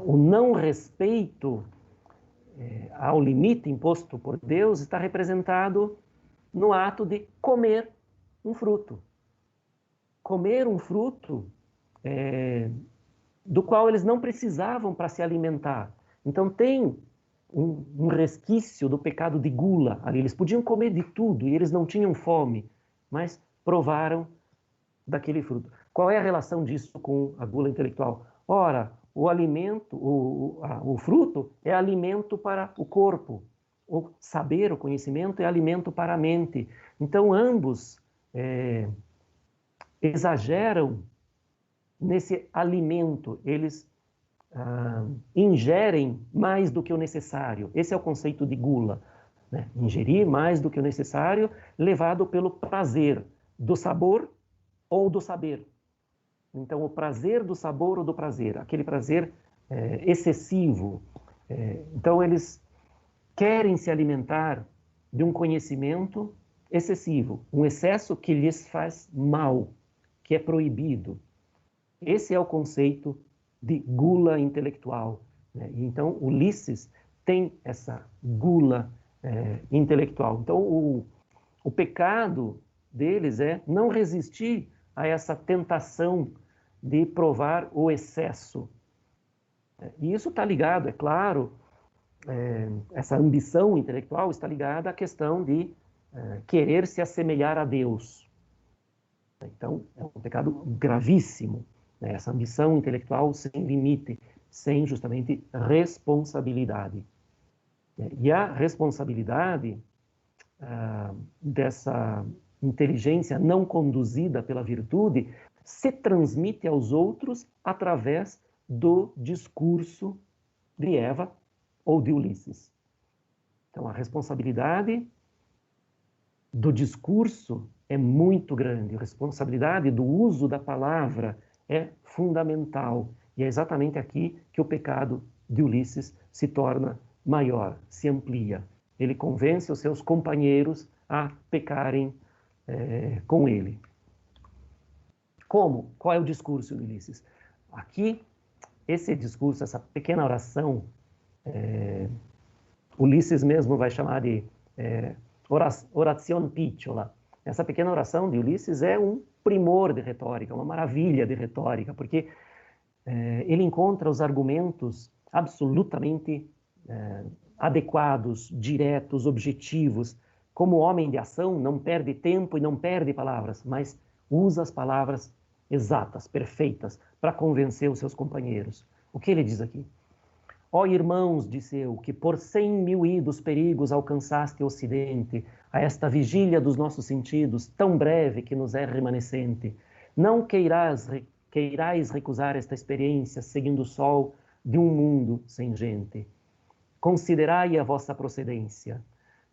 o não respeito ao limite imposto por Deus está representado no ato de comer um fruto. Comer um fruto do qual eles não precisavam para se alimentar. Então tem um resquício do pecado de gula ali. Eles podiam comer de tudo e eles não tinham fome, mas provaram daquele fruto. Qual é a relação disso com a gula intelectual? Ora, o alimento, o fruto é alimento para o corpo. O saber, o conhecimento é alimento para a mente. Então, ambos exageram nesse alimento. Eles ingerem mais do que o necessário. Esse é o conceito de gula. Ingerir mais do que o necessário, levado pelo prazer do sabor ou do saber. Então, o prazer do sabor ou do prazer, aquele prazer excessivo. Então, eles querem se alimentar de um conhecimento excessivo, um excesso que lhes faz mal, que é proibido. Esse é o conceito de gula intelectual. Então, Ulisses tem essa gula intelectual. Então, o pecado deles é não resistir a essa tentação de provar o excesso. E isso está ligado, é claro, essa ambição intelectual está ligada à questão de querer se assemelhar a Deus. Então, é um pecado gravíssimo, essa ambição intelectual sem limite, sem justamente responsabilidade. E a responsabilidade dessa inteligência não conduzida pela virtude se transmite aos outros através do discurso de Eva ou de Ulisses. Então, a responsabilidade do discurso é muito grande, a responsabilidade do uso da palavra é fundamental. E é exatamente aqui que o pecado de Ulisses se torna maior, se amplia. Ele convence os seus companheiros a pecarem com ele. Como? Qual é o discurso de Ulisses? Aqui, esse discurso, essa pequena oração, Ulisses mesmo vai chamar de oración picciola. Essa pequena oração de Ulisses é um primor de retórica, uma maravilha de retórica, porque ele encontra os argumentos absolutamente adequados, diretos, objetivos. Como homem de ação, não perde tempo e não perde palavras, mas usa as palavras exatas, perfeitas, para convencer os seus companheiros. O que ele diz aqui? Ó irmãos, disse eu, que por 100.000 idos perigos alcançaste o ocidente, a esta vigília dos nossos sentidos, tão breve que nos é remanescente, não queirais recusar esta experiência, seguindo o sol de um mundo sem gente. Considerai a vossa procedência.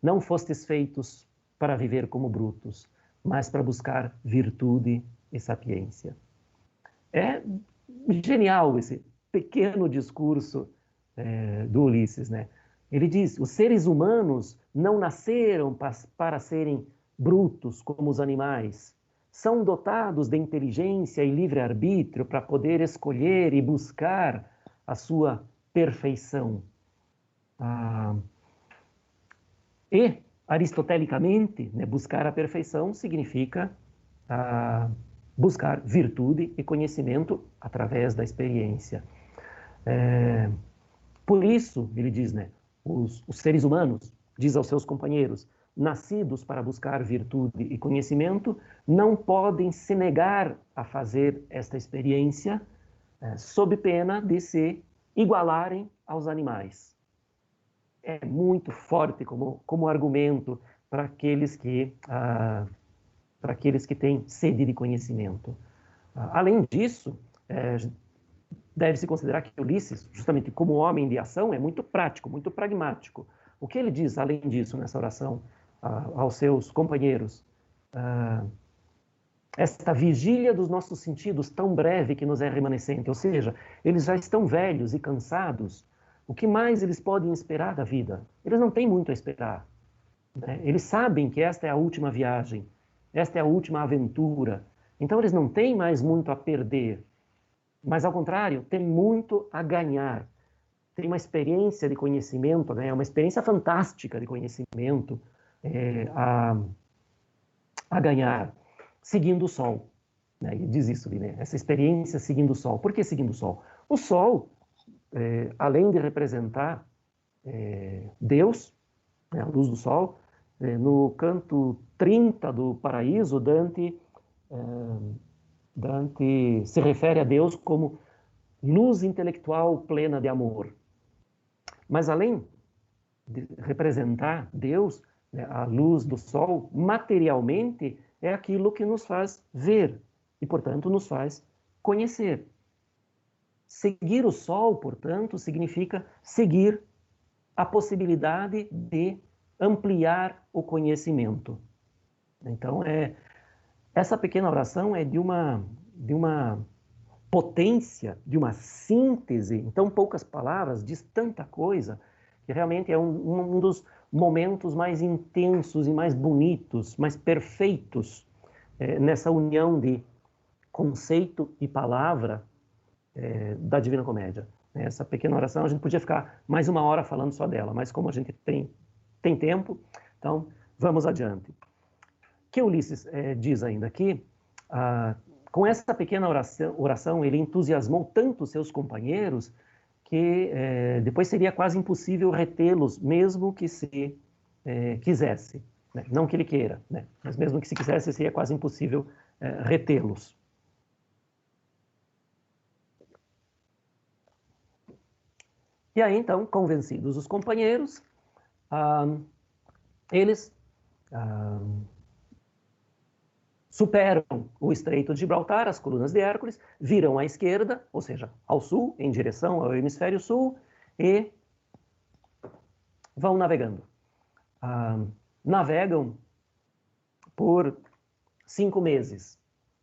Não fostes feitos para viver como brutos, mas para buscar virtude e sapiência. É genial esse pequeno discurso do Ulisses, né? Ele diz, os seres humanos não nasceram para serem brutos como os animais. São dotados de inteligência e livre-arbítrio para poder escolher e buscar a sua perfeição. E, aristotelicamente, né, buscar a perfeição significa buscar virtude e conhecimento através da experiência. Por isso, ele diz, né, os seres humanos, diz aos seus companheiros, nascidos para buscar virtude e conhecimento, não podem se negar a fazer esta experiência sob pena de se igualarem aos animais. É muito forte como argumento para aqueles que têm sede de conhecimento. Além disso, deve-se considerar que Ulisses, justamente como homem de ação, é muito prático, muito pragmático. O que ele diz, além disso, nessa oração aos seus companheiros? Esta vigília dos nossos sentidos tão breve que nos é remanescente, ou seja, eles já estão velhos e cansados. O que mais eles podem esperar da vida? Eles não têm muito a esperar, né? Eles sabem que esta é a última viagem, esta é a última aventura. Então eles não têm mais muito a perder. Mas, ao contrário, tem muito a ganhar. Tem uma experiência de conhecimento a ganhar, uma experiência fantástica de conhecimento a ganhar, seguindo o sol. Né? Ele diz isso, né? Essa experiência seguindo o sol. Por que seguindo o sol? O sol, além de representar Deus, né, a luz do sol, no canto 30 do Paraíso, Dante se refere a Deus como luz intelectual plena de amor. Mas além de representar Deus, né, a luz do sol, materialmente é aquilo que nos faz ver e, portanto, nos faz conhecer. Seguir o sol, portanto, significa seguir a possibilidade de ampliar o conhecimento. Então, essa pequena oração é de uma potência, de uma síntese, em tão poucas palavras, diz tanta coisa, que realmente é um dos momentos mais intensos e mais bonitos, mais perfeitos nessa união de conceito e palavra da Divina Comédia. Essa pequena oração, a gente podia ficar mais uma hora falando só dela, mas como a gente tem tempo, então vamos adiante. O que Ulisses diz ainda aqui, com essa pequena oração, ele entusiasmou tanto seus companheiros que depois seria quase impossível retê-los, mesmo que se quisesse. Né? Não que ele queira, né? Mas mesmo que se quisesse, seria quase impossível retê-los. E aí, então, convencidos os companheiros, eles superam o Estreito de Gibraltar, as colunas de Hércules, viram à esquerda, ou seja, ao sul, em direção ao hemisfério sul, e vão navegando. Navegam por 5 meses.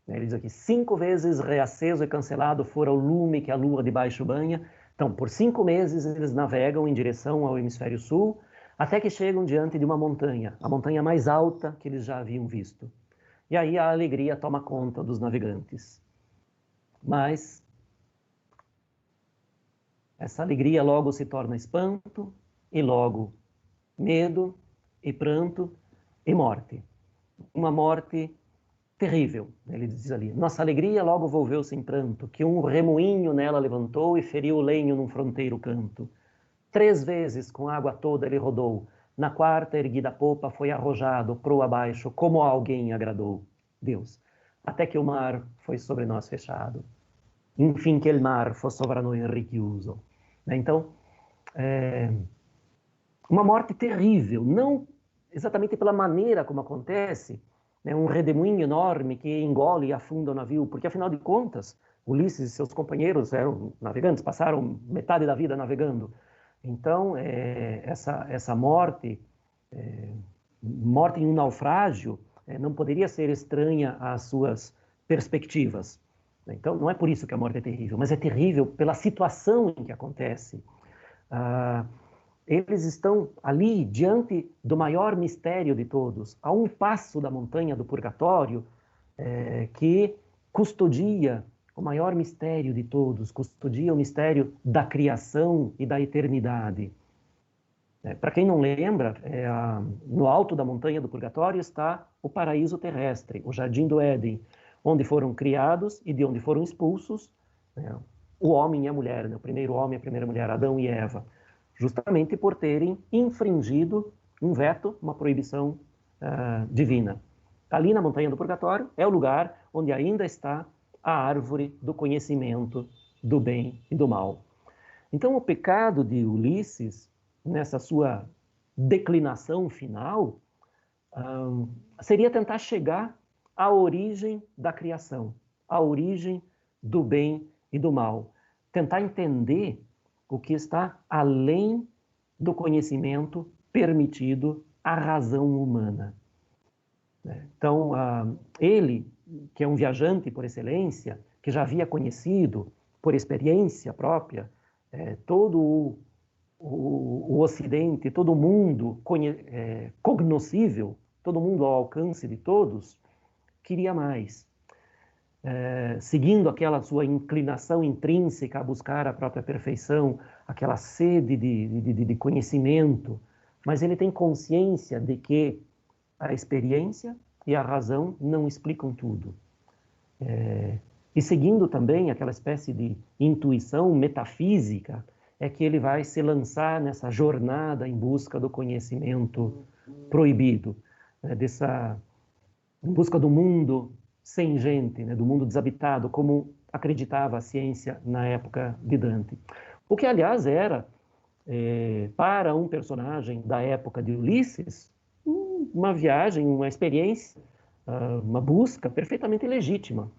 Ele diz aqui, 5 vezes reaceso e cancelado fora o lume que a lua de baixo banha. Então, por 5 meses eles navegam em direção ao hemisfério sul, até que chegam diante de uma montanha, a montanha mais alta que eles já haviam visto. E aí a alegria toma conta dos navegantes. Mas essa alegria logo se torna espanto, e logo medo, e pranto, e morte. Uma morte terrível, ele diz ali. Nossa alegria logo volveu-se em pranto, que um remoinho nela levantou e feriu o lenho num fronteiro canto. 3 vezes com água toda ele rodou, na 4ª erguida popa foi arrojado, proa abaixo, como a alguém agradou. Deus, até que o mar foi sobre nós fechado. Enfim que el mar foi sobre nós richiuso. Então, uma morte terrível, não exatamente pela maneira como acontece, né, um redemoinho enorme que engole e afunda o navio, porque, afinal de contas, Ulisses e seus companheiros eram navegantes, passaram metade da vida navegando. Então, essa morte, morte em um naufrágio, não poderia ser estranha às suas perspectivas. Então, não é por isso que a morte é terrível, mas é terrível pela situação em que acontece. Eles estão ali diante do maior mistério de todos, a um passo da montanha do purgatório, que custodia o maior mistério de todos, custodia o mistério da criação e da eternidade. Para quem não lembra, no alto da montanha do purgatório está o paraíso terrestre, o jardim do Éden, onde foram criados e de onde foram expulsos, né, o homem e a mulher, né, o primeiro homem e a primeira mulher, Adão e Eva, justamente por terem infringido um veto, uma proibição divina. Ali na montanha do purgatório é o lugar onde ainda está a árvore do conhecimento do bem e do mal. Então, o pecado de Ulisses, nessa sua declinação final, seria tentar chegar à origem da criação, à origem do bem e do mal. Tentar entender o que está além do conhecimento permitido à razão humana. Então, ele, que é um viajante por excelência, que já havia conhecido por experiência própria todo o Ocidente, todo o mundo cognoscível, todo mundo ao alcance de todos, queria mais. Seguindo aquela sua inclinação intrínseca a buscar a própria perfeição, aquela sede de conhecimento, mas ele tem consciência de que a experiência e a razão não explicam tudo. E seguindo também aquela espécie de intuição metafísica, é que ele vai se lançar nessa jornada em busca do conhecimento proibido, em busca do mundo sem gente, do mundo desabitado, como acreditava a ciência na época de Dante. O que, aliás, era, para um personagem da época de Ulisses, uma viagem, uma experiência, uma busca perfeitamente legítima.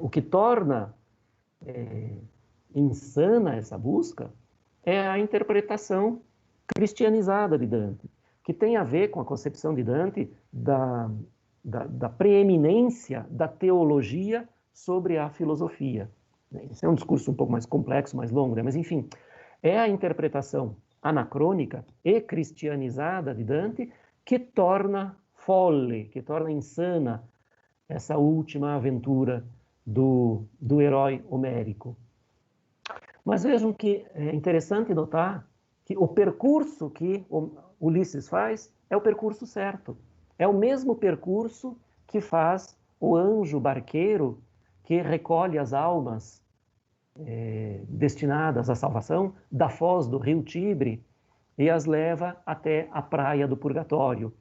O que torna insana essa busca é a interpretação cristianizada de Dante, que tem a ver com a concepção de Dante da preeminência da teologia sobre a filosofia. Esse é um discurso um pouco mais complexo, mais longo, mas enfim, é a interpretação anacrônica e cristianizada de Dante que torna folle, que torna insana essa última aventura do herói homérico. Mas vejam que é interessante notar que o percurso que Ulisses faz é o percurso certo. É o mesmo percurso que faz o anjo barqueiro que recolhe as almas destinadas à salvação da foz do rio Tibre e as leva até a praia do purgatório,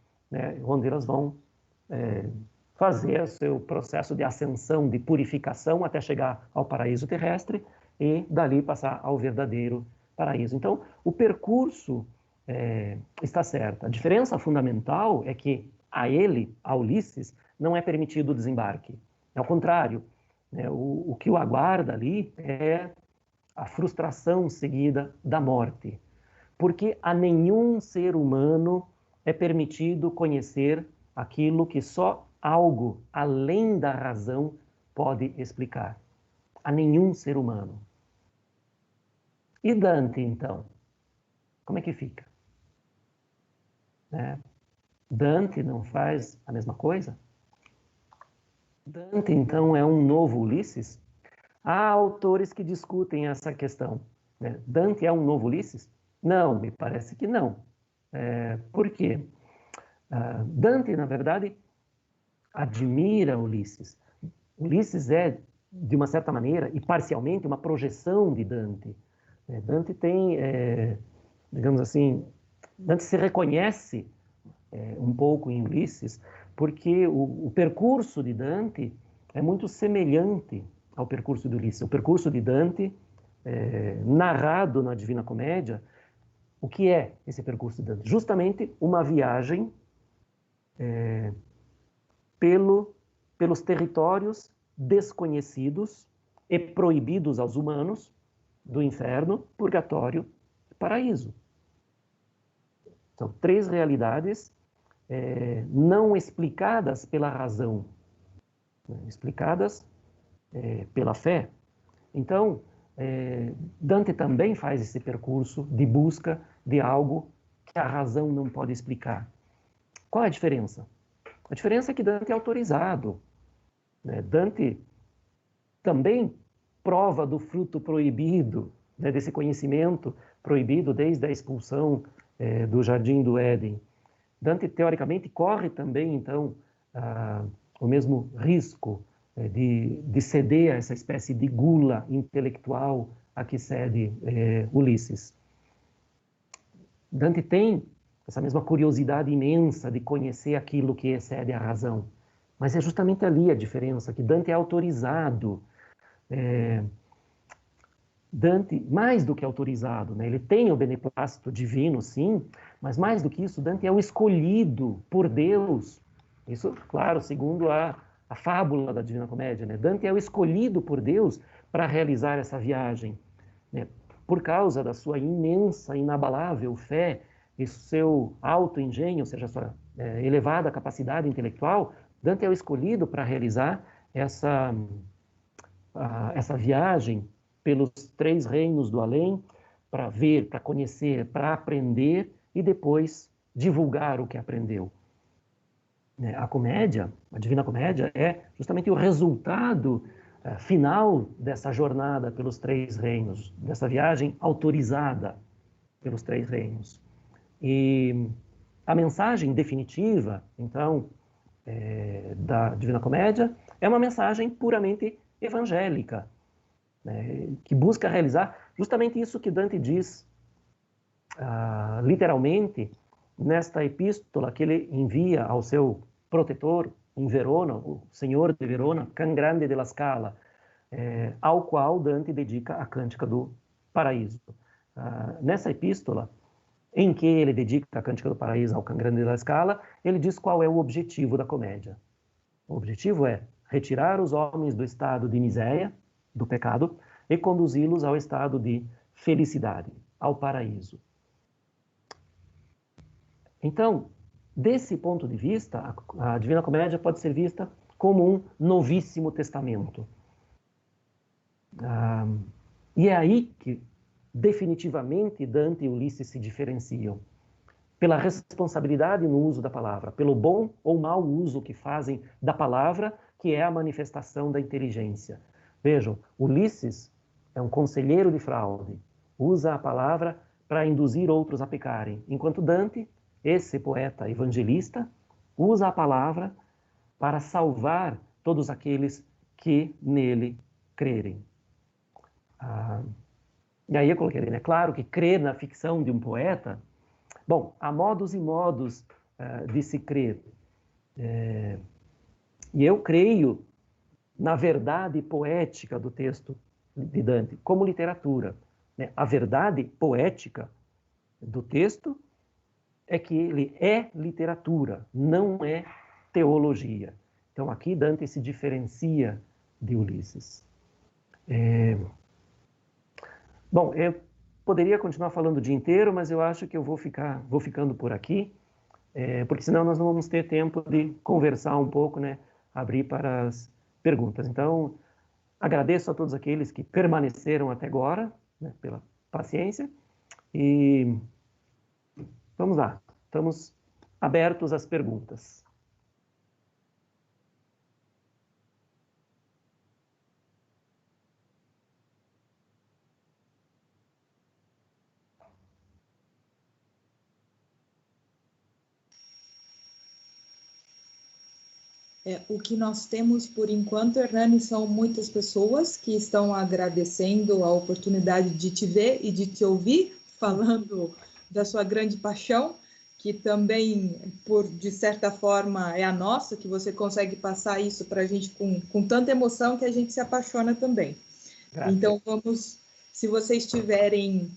onde elas vão fazer seu processo de ascensão, de purificação, até chegar ao paraíso terrestre e dali passar ao verdadeiro paraíso. Então, o percurso está certo. A diferença fundamental é que a Ulisses, não é permitido o desembarque. Ao contrário, o que o aguarda ali é a frustração seguida da morte. Porque a nenhum ser humano é permitido conhecer aquilo que só algo além da razão pode explicar. A nenhum ser humano. E Dante, então? Como é que fica? Dante não faz a mesma coisa? Dante, então, é um novo Ulisses? Há autores que discutem essa questão. Dante é um novo Ulisses? Não, me parece que não. Por quê? Dante, na verdade, admira Ulisses. Ulisses é, de uma certa maneira, e parcialmente, uma projeção de Dante. Dante tem, digamos assim, Dante se reconhece um pouco em Ulisses, porque o percurso de Dante é muito semelhante ao percurso de Ulisses. O percurso de Dante narrado na Divina Comédia, o que é esse percurso de Dante? Justamente uma viagem pelos territórios desconhecidos e proibidos aos humanos do inferno, purgatório e paraíso. São três realidades não explicadas pela razão, né? Explicadas pela fé. Então, Dante também faz esse percurso de busca de algo que a razão não pode explicar. Qual é a diferença? A diferença é que Dante é autorizado, né? Dante também prova do fruto proibido, né, desse conhecimento proibido desde a expulsão do Jardim do Éden. Dante, teoricamente, corre também, então, o mesmo risco de ceder a essa espécie de gula intelectual a que cede Ulisses. Dante tem essa mesma curiosidade imensa de conhecer aquilo que excede a razão. Mas é justamente ali a diferença, que Dante é autorizado. Dante, mais do que autorizado, né? Ele tem o beneplácito divino, sim, mas mais do que isso, Dante é o escolhido por Deus. Isso, claro, segundo a fábula da Divina Comédia, né? Dante é o escolhido por Deus para realizar essa viagem, né? Por causa da sua imensa, inabalável fé e seu alto engenho, ou seja, a sua elevada capacidade intelectual, Dante é o escolhido para realizar essa viagem pelos três reinos do além, para ver, para conhecer, para aprender e depois divulgar o que aprendeu. A comédia, a Divina Comédia, é justamente o resultado final dessa jornada pelos três reinos, dessa viagem autorizada pelos três reinos. E a mensagem definitiva, então, da Divina Comédia é uma mensagem puramente evangélica, né, que busca realizar justamente isso que Dante diz, literalmente, nesta epístola que ele envia ao seu protetor em Verona, o senhor de Verona, Can Grande della Scala, ao qual Dante dedica a Cântica do Paraíso. Nessa epístola, em que ele dedica a Cântica do Paraíso ao Can Grande della Scala, ele diz qual é o objetivo da comédia. O objetivo é retirar os homens do estado de miséria, do pecado, e conduzi-los ao estado de felicidade, ao paraíso. Então, desse ponto de vista, a Divina Comédia pode ser vista como um novíssimo testamento. E é aí que, definitivamente, Dante e Ulisses se diferenciam. Pela responsabilidade no uso da palavra, pelo bom ou mau uso que fazem da palavra, que é a manifestação da inteligência. Vejam, Ulisses é um conselheiro de fraude, usa a palavra para induzir outros a pecarem, enquanto Dante, esse poeta evangelista, usa a palavra para salvar todos aqueles que nele crerem. E aí eu coloquei, né? Claro que crer na ficção de um poeta, bom, há modos e modos de se crer. E eu creio na verdade poética do texto de Dante, como literatura, né? A verdade poética do texto é que ele é literatura, não é teologia. Então aqui Dante se diferencia de Ulisses. Bom, eu poderia continuar falando o dia inteiro, mas eu acho que eu vou ficando por aqui, porque senão nós não vamos ter tempo de conversar um pouco, né? Abrir para as perguntas. Então, agradeço a todos aqueles que permaneceram até agora, né, pela paciência, e vamos lá, estamos abertos às perguntas. O que nós temos por enquanto, Hernani, são muitas pessoas que estão agradecendo a oportunidade de te ver e de te ouvir, falando da sua grande paixão, que também, de certa forma, é a nossa, que você consegue passar isso para a gente com tanta emoção que a gente se apaixona também. Graças. Então, vamos Se vocês tiverem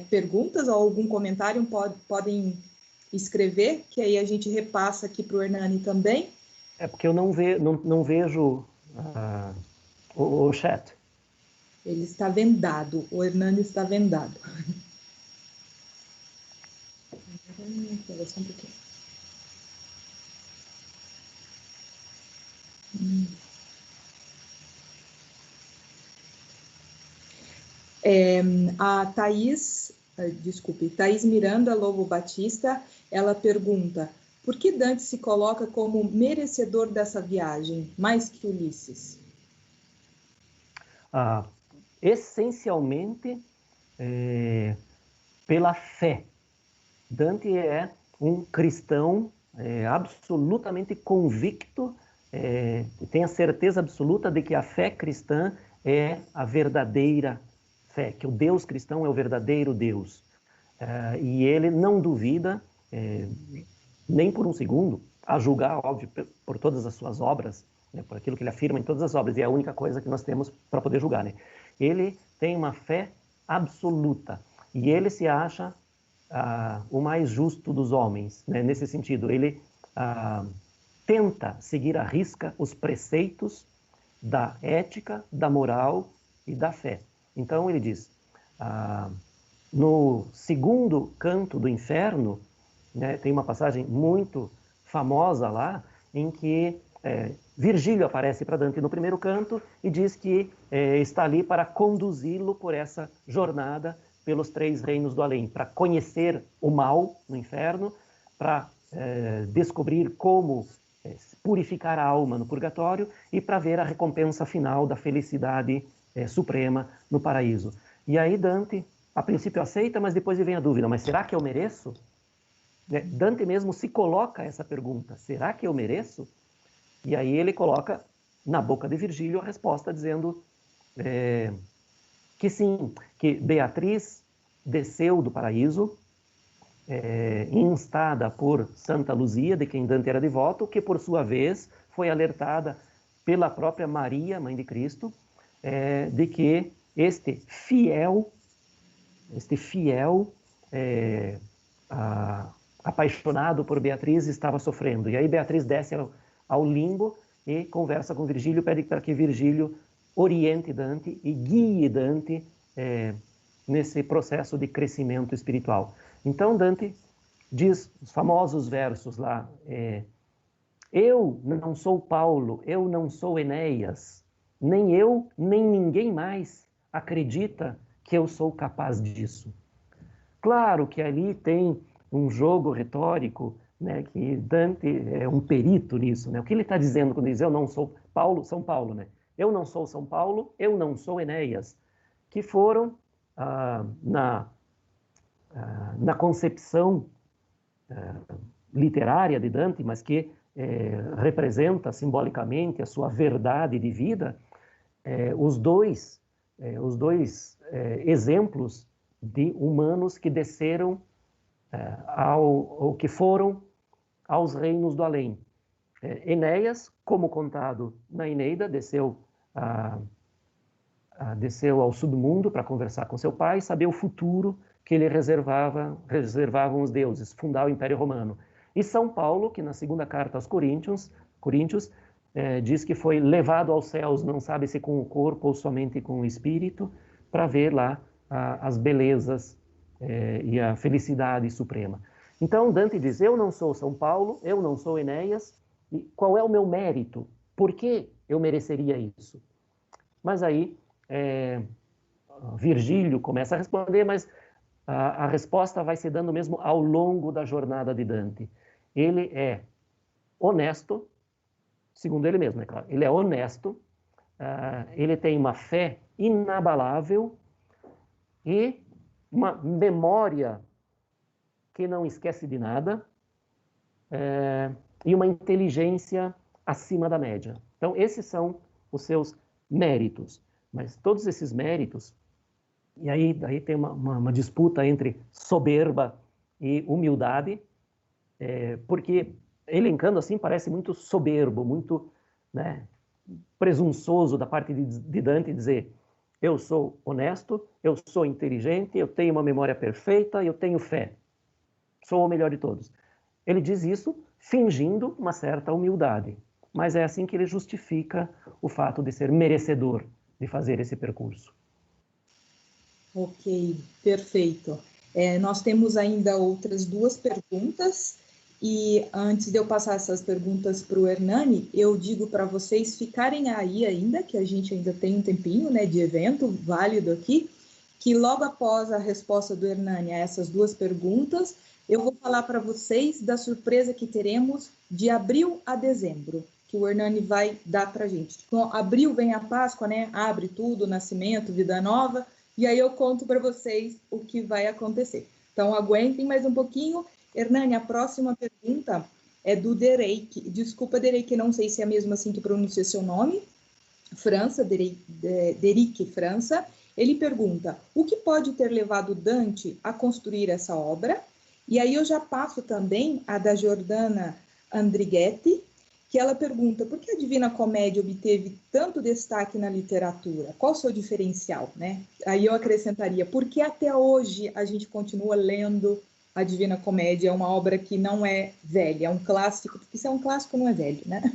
perguntas ou algum comentário, podem escrever, que aí a gente repassa aqui para o Hernani também. É porque eu não vejo o chat. Ele está vendado, o Hernani está vendado. Espera só um pouquinho. A Thaís Miranda Lobo Batista, ela pergunta: por que Dante se coloca como merecedor dessa viagem, mais que Ulisses? Essencialmente pela fé. Dante é um cristão absolutamente convicto, tem a certeza absoluta de que a fé cristã é a verdadeira fé, que o Deus cristão é o verdadeiro Deus. E ele não duvida, nem por um segundo, a julgar, óbvio, por todas as suas obras, né, por aquilo que ele afirma em todas as obras, e é a única coisa que nós temos para poder julgar, né? Ele tem uma fé absoluta, e ele se acha o mais justo dos homens, né? Nesse sentido, ele tenta seguir à risca os preceitos da ética, da moral e da fé. Então ele diz, no segundo canto do inferno, né, tem uma passagem muito famosa lá, em que Virgílio aparece para Dante no primeiro canto e diz que está ali para conduzi-lo por essa jornada pelos 3 reinos do além, para conhecer o mal no inferno, para descobrir como purificar a alma no purgatório e para ver a recompensa final da felicidade suprema no paraíso. E aí Dante, a princípio aceita, mas depois vem a dúvida, mas será que eu mereço? Dante mesmo se coloca essa pergunta, será que eu mereço? E aí ele coloca na boca de Virgílio a resposta dizendo que sim, que Beatriz desceu do paraíso, instada por Santa Luzia, de quem Dante era devoto, que por sua vez foi alertada pela própria Maria, mãe de Cristo, de que este fiel apaixonado por Beatriz estava sofrendo. E aí Beatriz desce ao limbo e conversa com Virgílio, pede para que Virgílio oriente Dante e guie Dante nesse processo de crescimento espiritual. Então Dante diz os famosos versos lá, eu não sou Paulo, eu não sou Enéas, nem eu, nem ninguém mais acredita que eu sou capaz disso. Claro que ali tem um jogo retórico, né, que Dante é um perito nisso, né? O que ele está dizendo quando diz eu não sou Paulo, São Paulo, né? Eu não sou São Paulo, eu não sou Enéas, que foram na concepção literária de Dante, mas que representa simbolicamente a sua verdade de vida, os dois exemplos de humanos que desceram ou que foram aos reinos do além. Enéas, como contado na Eneida, desceu ao submundo para conversar com seu pai, saber o futuro que ele reservavam os deuses, fundar o Império Romano. E São Paulo, que na segunda carta aos Coríntios diz que foi levado aos céus, não sabe se com o corpo ou somente com o espírito, para ver lá as belezas e a felicidade suprema. Então Dante diz, eu não sou São Paulo, eu não sou Enéas, e qual é o meu mérito? Por que eu mereceria isso? Mas aí Virgílio começa a responder, mas a resposta vai se dando mesmo ao longo da jornada de Dante. Ele é honesto, segundo ele mesmo, é claro. Ele é honesto, ele tem uma fé inabalável e uma memória que não esquece de nada e uma inteligência acima da média. Então, esses são os seus méritos. Mas todos esses méritos, e aí daí tem uma disputa entre soberba e humildade, porque elencando assim parece muito soberbo, muito, né, presunçoso da parte de Dante dizer eu sou honesto, eu sou inteligente, eu tenho uma memória perfeita, eu tenho fé. Sou o melhor de todos. Ele diz isso fingindo uma certa humildade, mas é assim que ele justifica o fato de ser merecedor de fazer esse percurso. Ok, perfeito. Nós temos ainda outras duas perguntas, e antes de eu passar essas perguntas para o Hernani, eu digo para vocês ficarem aí ainda, que a gente ainda tem um tempinho, né, de evento válido aqui, que logo após a resposta do Hernani a essas duas perguntas, eu vou falar para vocês da surpresa que teremos de abril a dezembro, que o Hernani vai dar para a gente. Então, abril vem a Páscoa, né? Abre tudo, nascimento, vida nova, e aí eu conto para vocês o que vai acontecer. Então, aguentem mais um pouquinho. Hernani, a próxima pergunta é do Derek. Desculpa, Derek, não sei se é mesmo assim que pronuncia seu nome. França, Derek França. Ele pergunta, o que pode ter levado Dante a construir essa obra? E aí eu já passo também a da Jordana Andrighetti, que ela pergunta, por que a Divina Comédia obteve tanto destaque na literatura? Qual o seu diferencial, né? Aí eu acrescentaria, por que até hoje a gente continua lendo a Divina Comédia? É uma obra que não é velha, é um clássico, porque se é um clássico não é velho, né?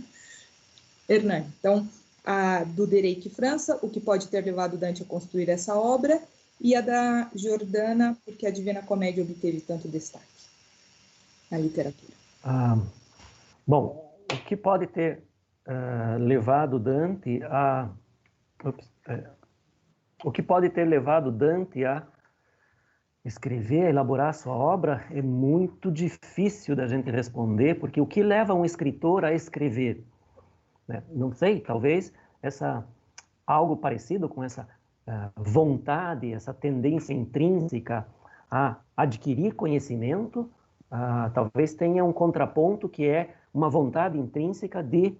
Hernani, então, a do Derek França, o que pode ter levado Dante a construir essa obra, e a da Jordana, porque a Divina Comédia obteve tanto destaque na literatura. Bom, o que pode ter levado Dante a... o que pode ter levado Dante a escrever, a elaborar sua obra, é muito difícil da gente responder, porque o que leva um escritor a escrever? Né? Não sei, talvez algo parecido com essa vontade, essa tendência intrínseca a adquirir conhecimento, talvez tenha um contraponto que é uma vontade intrínseca de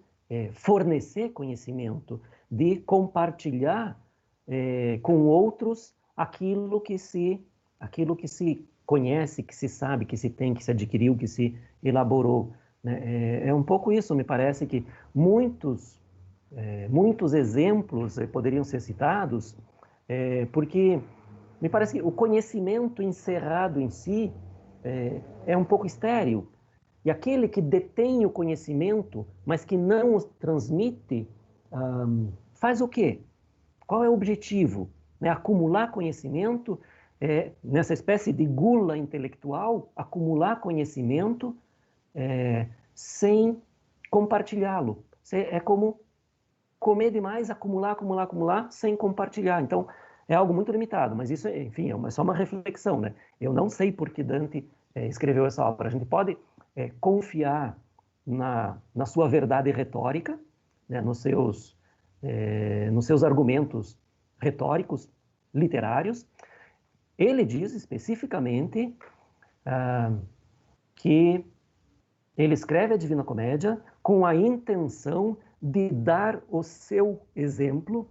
fornecer conhecimento, de compartilhar com outros aquilo que se conhece, que se sabe, que se tem, que se adquiriu, que se elaborou. Né? É um pouco isso, me parece que muitos exemplos poderiam ser citados, porque me parece que o conhecimento encerrado em si é um pouco estéril. E aquele que detém o conhecimento, mas que não o transmite, faz o quê? Qual é o objetivo? Né? Acumular conhecimento, nessa espécie de gula intelectual, acumular conhecimento sem compartilhá-lo. É como comer demais, acumular, sem compartilhar. Então, é algo muito limitado, mas isso, enfim, é só uma reflexão, né? Eu não sei por que Dante escreveu essa obra. A gente pode confiar na sua verdade retórica, né, nos seus argumentos retóricos, literários. Ele diz especificamente que ele escreve a Divina Comédia com a intenção de dar o seu exemplo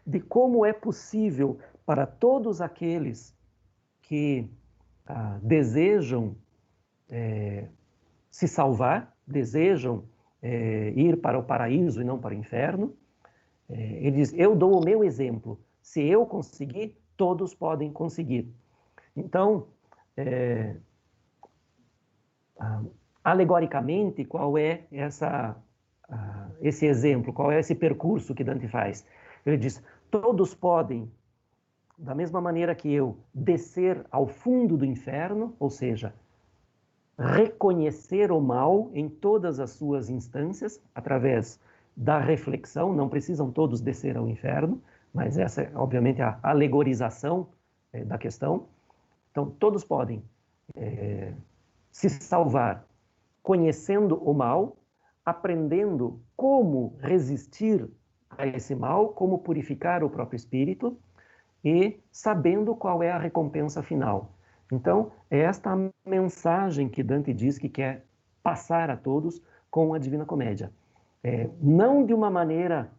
de como é possível para todos aqueles que desejam se salvar, desejam ir para o paraíso e não para o inferno. Ele diz, eu dou o meu exemplo. Se eu conseguir, todos podem conseguir. Então, alegoricamente, qual é esse exemplo, qual é esse percurso que Dante faz? Ele diz, todos podem, da mesma maneira que eu, descer ao fundo do inferno, ou seja, reconhecer o mal em todas as suas instâncias, através da reflexão, não precisam todos descer ao inferno, mas essa é, obviamente, a alegorização da questão. Então, todos podem se salvar conhecendo o mal, aprendendo como resistir a esse mal, como purificar o próprio espírito e sabendo qual é a recompensa final. Então, é esta a mensagem que Dante diz que quer passar a todos com a Divina Comédia. Não de uma maneira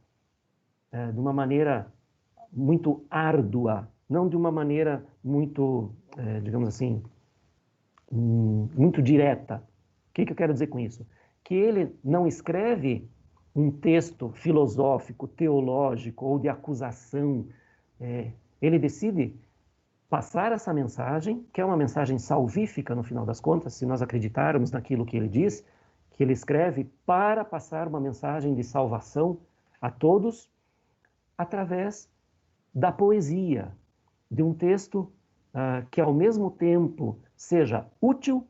muito árdua, não de uma maneira muito, digamos assim, muito direta. O que eu quero dizer com isso? Que ele não escreve um texto filosófico, teológico ou de acusação, ele decide passar essa mensagem, que é uma mensagem salvífica no final das contas, se nós acreditarmos naquilo que ele diz, que ele escreve para passar uma mensagem de salvação a todos, através da poesia, de um texto que ao mesmo tempo seja útil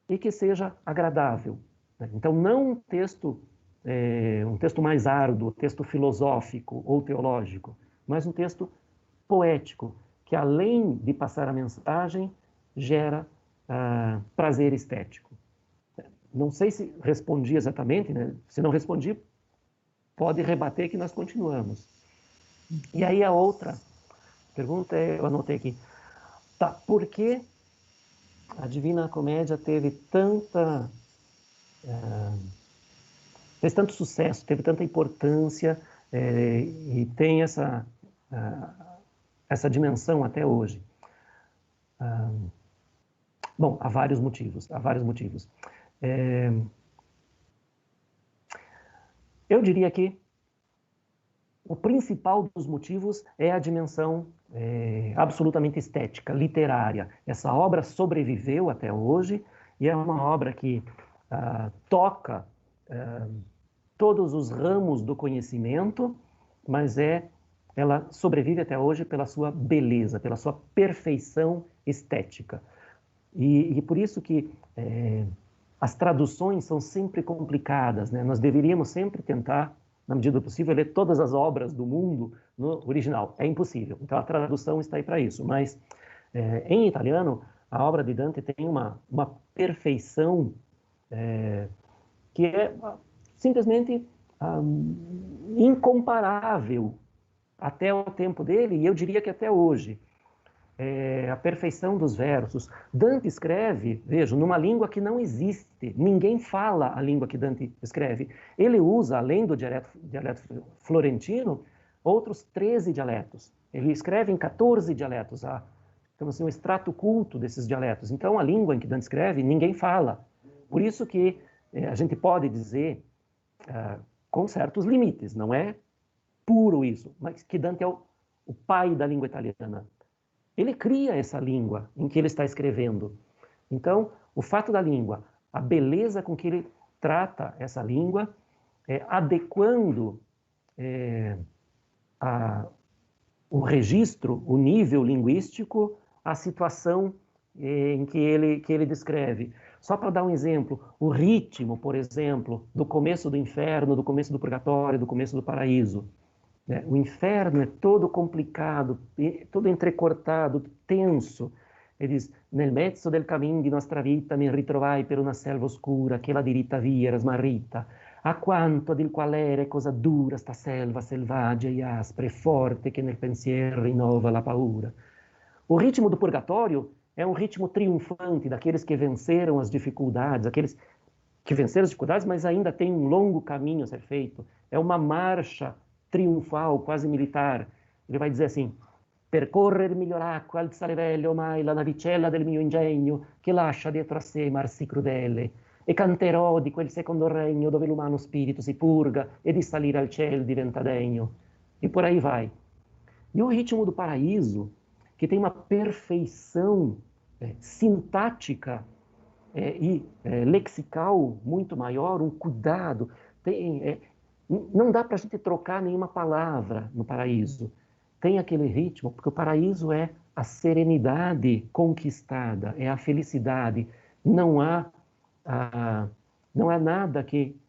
e que seja agradável. Então, não um texto mais árduo, texto filosófico ou teológico, mas um texto poético, que além de passar a mensagem, gera prazer estético. Não sei se respondi exatamente, né? Se não respondi, pode rebater que nós continuamos. E aí a outra pergunta, eu anotei aqui, tá, por que a Divina Comédia teve fez tanto sucesso, teve tanta importância e tem essa dimensão até hoje? Bom, há vários motivos. Eu diria que o principal dos motivos é a dimensão absolutamente estética, literária. Essa obra sobreviveu até hoje e é uma obra que toca todos os ramos do conhecimento, mas ela sobrevive até hoje pela sua beleza, pela sua perfeição estética. E por isso que as traduções são sempre complicadas, né? Nós deveríamos sempre tentar, na medida do possível, ler todas as obras do mundo no original. É impossível. Então a tradução está aí para isso. Mas em italiano, a obra de Dante tem uma perfeição que é simplesmente incomparável até o tempo dele, e eu diria que até hoje. A perfeição dos versos. Dante escreve, veja, numa língua que não existe. Ninguém fala a língua que Dante escreve. Ele usa, além do dialeto florentino, outros 13 dialetos. Ele escreve em 14 dialetos. Então, assim, um extrato culto desses dialetos. Então, a língua em que Dante escreve, ninguém fala. Por isso que a gente pode dizer, com certos limites, não é puro isso, mas que Dante é o pai da língua italiana. Ele cria essa língua em que ele está escrevendo. Então, o fato da língua, a beleza com que ele trata essa língua, adequando o registro, o nível linguístico, à situação em que ele descreve. Só para dar um exemplo, o ritmo, por exemplo, do começo do inferno, do começo do purgatório, do começo do paraíso. O inferno é todo complicado, todo entrecortado, tenso. Ele diz: nel mezzo del camin di nostra vita mi ritrovai per una selva oscura che la diritta via era smarrita. A quanto del qualere cosa dura sta selva selvaggia e aspra e forte che nel pensiero rinnova la paura. O ritmo do purgatório é um ritmo triunfante daqueles que venceram as dificuldades, aqueles que venceram as dificuldades, mas ainda tem um longo caminho a ser feito. É uma marcha triunfal, quase militar. Ele vai dizer assim: percorrer miglior acqua, alzare velho ormai la navicella del mio ingegno, che lascia dietro a sé mar sì crudele, e canterò di quel secondo regno dove l'umano spirito si purga e di salire al cielo diventa degno. E por aí vai. E o ritmo do paraíso, que tem uma perfeição sintática e lexical muito maior, um cuidado, não dá para a gente trocar nenhuma palavra no paraíso. Tem aquele ritmo, porque o paraíso é a serenidade conquistada, é a felicidade. Não há nada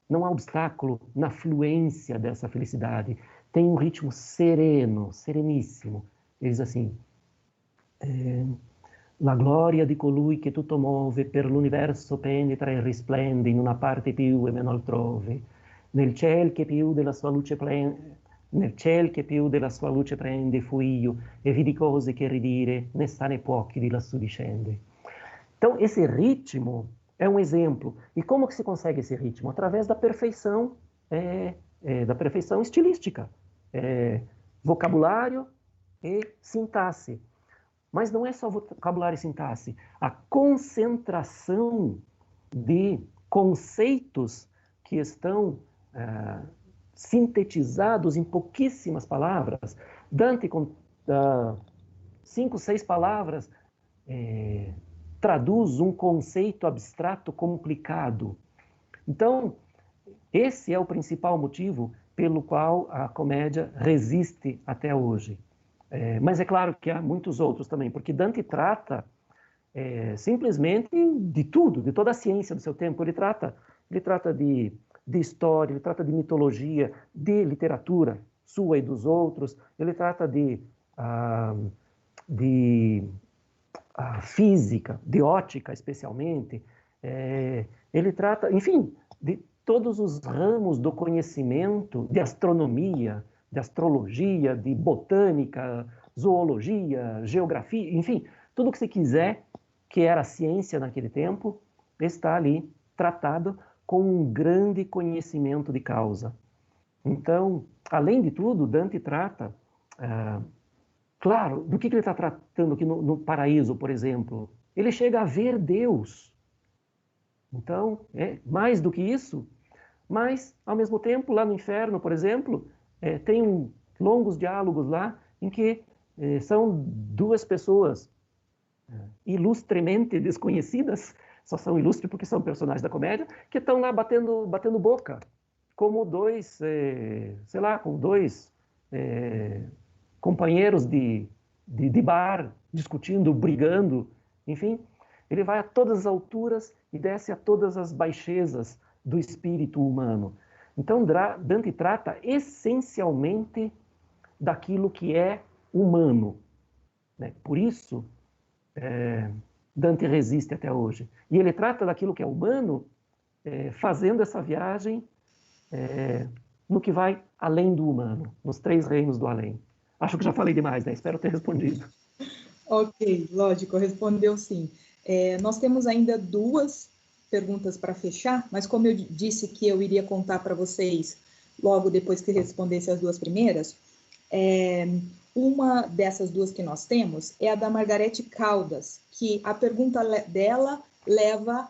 não há obstáculo na fluência dessa felicidade. Tem um ritmo sereno, sereníssimo. Ele diz assim: la gloria di colui che tutto muove per l'universo penetra e risplende in una parte più e meno altrove. Nel ciel che più della sua luce prende fui io e vidi cose che ridire né sa né può chi di lassù discende. Então, esse ritmo é um exemplo. E como que se consegue esse ritmo? Através da perfeição estilística, vocabulário e sintaxe. Mas não é só vocabulário e sintaxe. A concentração de conceitos que estão sintetizados em pouquíssimas palavras. Dante, com 5, 6 palavras, traduz um conceito abstrato complicado. Então, esse é o principal motivo pelo qual a comédia resiste até hoje. Mas é claro que há muitos outros também, porque Dante trata simplesmente de tudo, de toda a ciência do seu tempo. Ele trata de história, ele trata de mitologia, de literatura sua e dos outros, ele trata de física, de ótica especialmente, ele trata, enfim, de todos os ramos do conhecimento, de astronomia, de astrologia, de botânica, zoologia, geografia, enfim, tudo que você quiser, que era ciência naquele tempo, está ali tratado com um grande conhecimento de causa. Então, além de tudo, Dante trata, claro, do que ele está tratando aqui no Paraíso, por exemplo? Ele chega a ver Deus. Então, mais do que isso, mas, ao mesmo tempo, lá no inferno, por exemplo, tem longos diálogos lá em que são duas pessoas ilustremente desconhecidas, só são ilustres porque são personagens da comédia, que estão lá batendo boca, como dois, sei lá, com dois companheiros de bar, discutindo, brigando, enfim. Ele vai a todas as alturas e desce a todas as baixezas do espírito humano. Então, Dante trata essencialmente daquilo que é humano, né? Por isso, Dante resiste até hoje. E ele trata daquilo que é humano, fazendo essa viagem no que vai além do humano, nos 3 reinos do além. Acho que já falei demais, né? Espero ter respondido. Ok, lógico, respondeu sim. Nós temos ainda 2 perguntas para fechar, mas como eu disse que eu iria contar para vocês logo depois que respondesse as 2 primeiras, uma dessas 2 que nós temos é a da Margarete Caldas, que a pergunta dela leva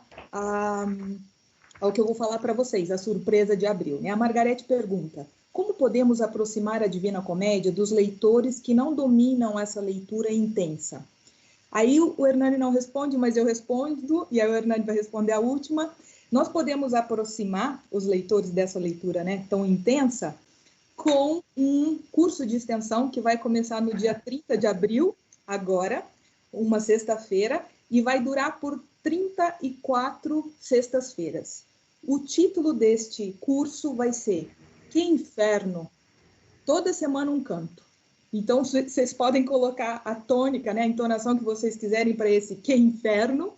ao que eu vou falar para vocês, a surpresa de abril, né? A Margarete pergunta: como podemos aproximar a Divina Comédia dos leitores que não dominam essa leitura intensa? Aí o Hernani não responde, mas eu respondo, e aí o Hernani vai responder a última. Nós podemos aproximar os leitores dessa leitura, né, tão intensa, com um curso de extensão que vai começar no dia 30 de abril, agora, uma sexta-feira, e vai durar por 34 sextas-feiras. O título deste curso vai ser Que Inferno! Toda semana um canto. Então, vocês podem colocar a tônica, né, a entonação que vocês quiserem para esse Que Inferno,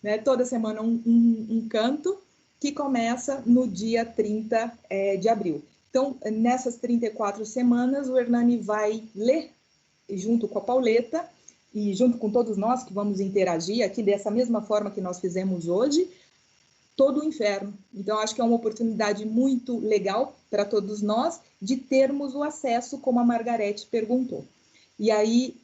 né, toda semana um canto, que começa no dia 30 de abril. Então, nessas 34 semanas, o Hernani vai ler, junto com a Pauleta, e junto com todos nós que vamos interagir aqui dessa mesma forma que nós fizemos hoje, todo o inferno. Então, acho que é uma oportunidade muito legal para todos nós de termos o acesso, como a Margarete perguntou. E aí,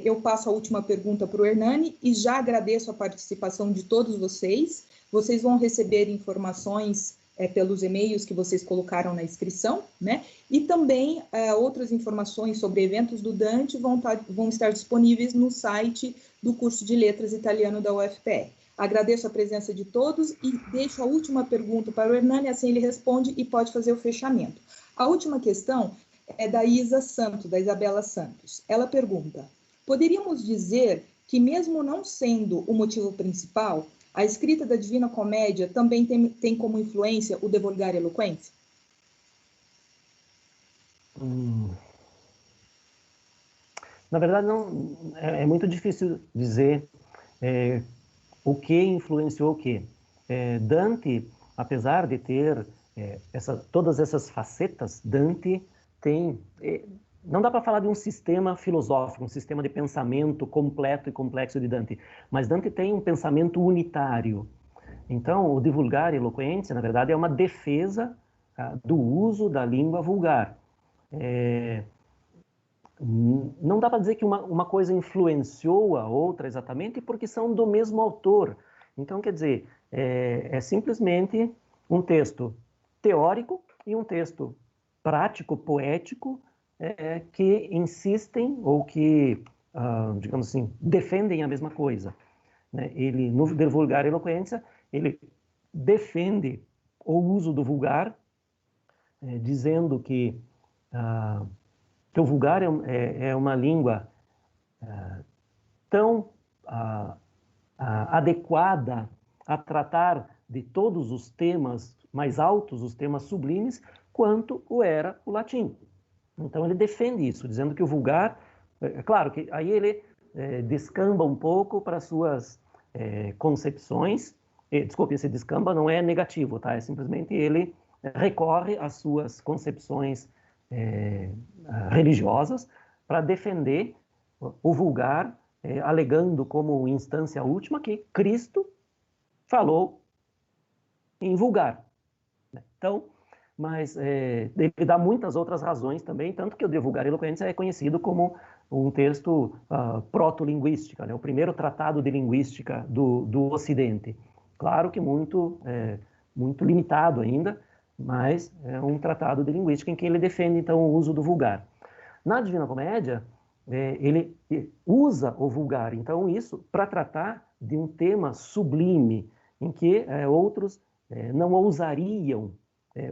eu passo a última pergunta para o Hernani e já agradeço a participação de todos vocês. Vocês vão receber informações pelos e-mails que vocês colocaram na inscrição, né? E também outras informações sobre eventos do Dante vão estar disponíveis no site do curso de Letras Italiano da UFPR. Agradeço a presença de todos e deixo a última pergunta para o Hernani, assim ele responde e pode fazer o fechamento. A última questão é da Isa Santos, da Isabela Santos. Ela pergunta: poderíamos dizer que, mesmo não sendo o motivo principal, a escrita da Divina Comédia também tem como influência o De Volgare Eloquentia? Na verdade, não, é muito difícil dizer o que influenciou o que. Dante, apesar de ter todas essas facetas, Dante tem... não dá para falar de um sistema filosófico, um sistema de pensamento completo e complexo de Dante, mas Dante tem um pensamento unitário. Então, o De Vulgare Eloquentia, na verdade, é uma defesa do uso da língua vulgar. Não dá para dizer que uma coisa influenciou a outra exatamente, porque são do mesmo autor. Então, quer dizer, é simplesmente um texto teórico e um texto prático, poético, que insistem ou que, digamos assim, defendem a mesma coisa. Né? Ele, no De Vulgare Eloquentia, ele defende o uso do vulgar, dizendo que o vulgar é uma língua tão adequada a tratar de todos os temas mais altos, os temas sublimes, quanto o era o latim. Então ele defende isso, dizendo que o vulgar, claro que aí ele descamba um pouco para suas concepções, desculpe, esse descamba não é negativo, tá? É simplesmente ele recorre às suas concepções religiosas para defender o vulgar, alegando como instância última que Cristo falou em vulgar. Então, mas ele dá muitas outras razões também, tanto que o De Vulgare Eloquentia é conhecido como um texto proto-linguística, né? O primeiro tratado de linguística do Ocidente. Claro que muito limitado ainda, mas é um tratado de linguística em que ele defende, então, o uso do vulgar. Na Divina Comédia, ele usa o vulgar, então, isso para tratar de um tema sublime, em que outros não ousariam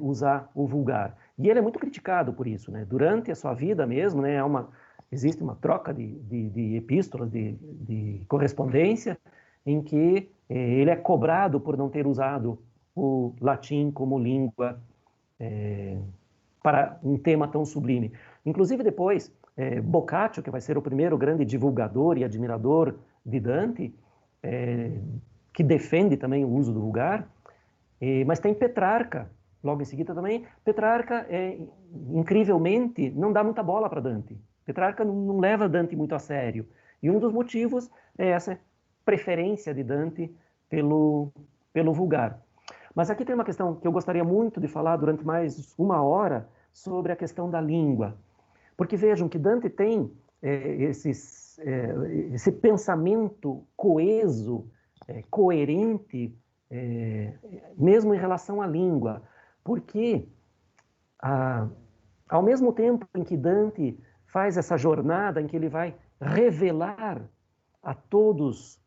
usar o vulgar. E ele é muito criticado por isso, né? Durante a sua vida mesmo, né, existe uma troca de epístolas, de correspondência, em que ele é cobrado por não ter usado o latim como língua para um tema tão sublime. Inclusive depois, Boccaccio, que vai ser o primeiro grande divulgador e admirador de Dante, que defende também o uso do vulgar, mas tem Petrarca, logo em seguida também. Petrarca, incrivelmente, não dá muita bola para Dante. Petrarca não leva Dante muito a sério. E um dos motivos é essa preferência de Dante pelo vulgar. Mas aqui tem uma questão que eu gostaria muito de falar durante mais uma hora sobre a questão da língua. Porque vejam que Dante tem esse pensamento coeso, coerente, mesmo em relação à língua. Porque, ao mesmo tempo em que Dante faz essa jornada, em que ele vai revelar a todos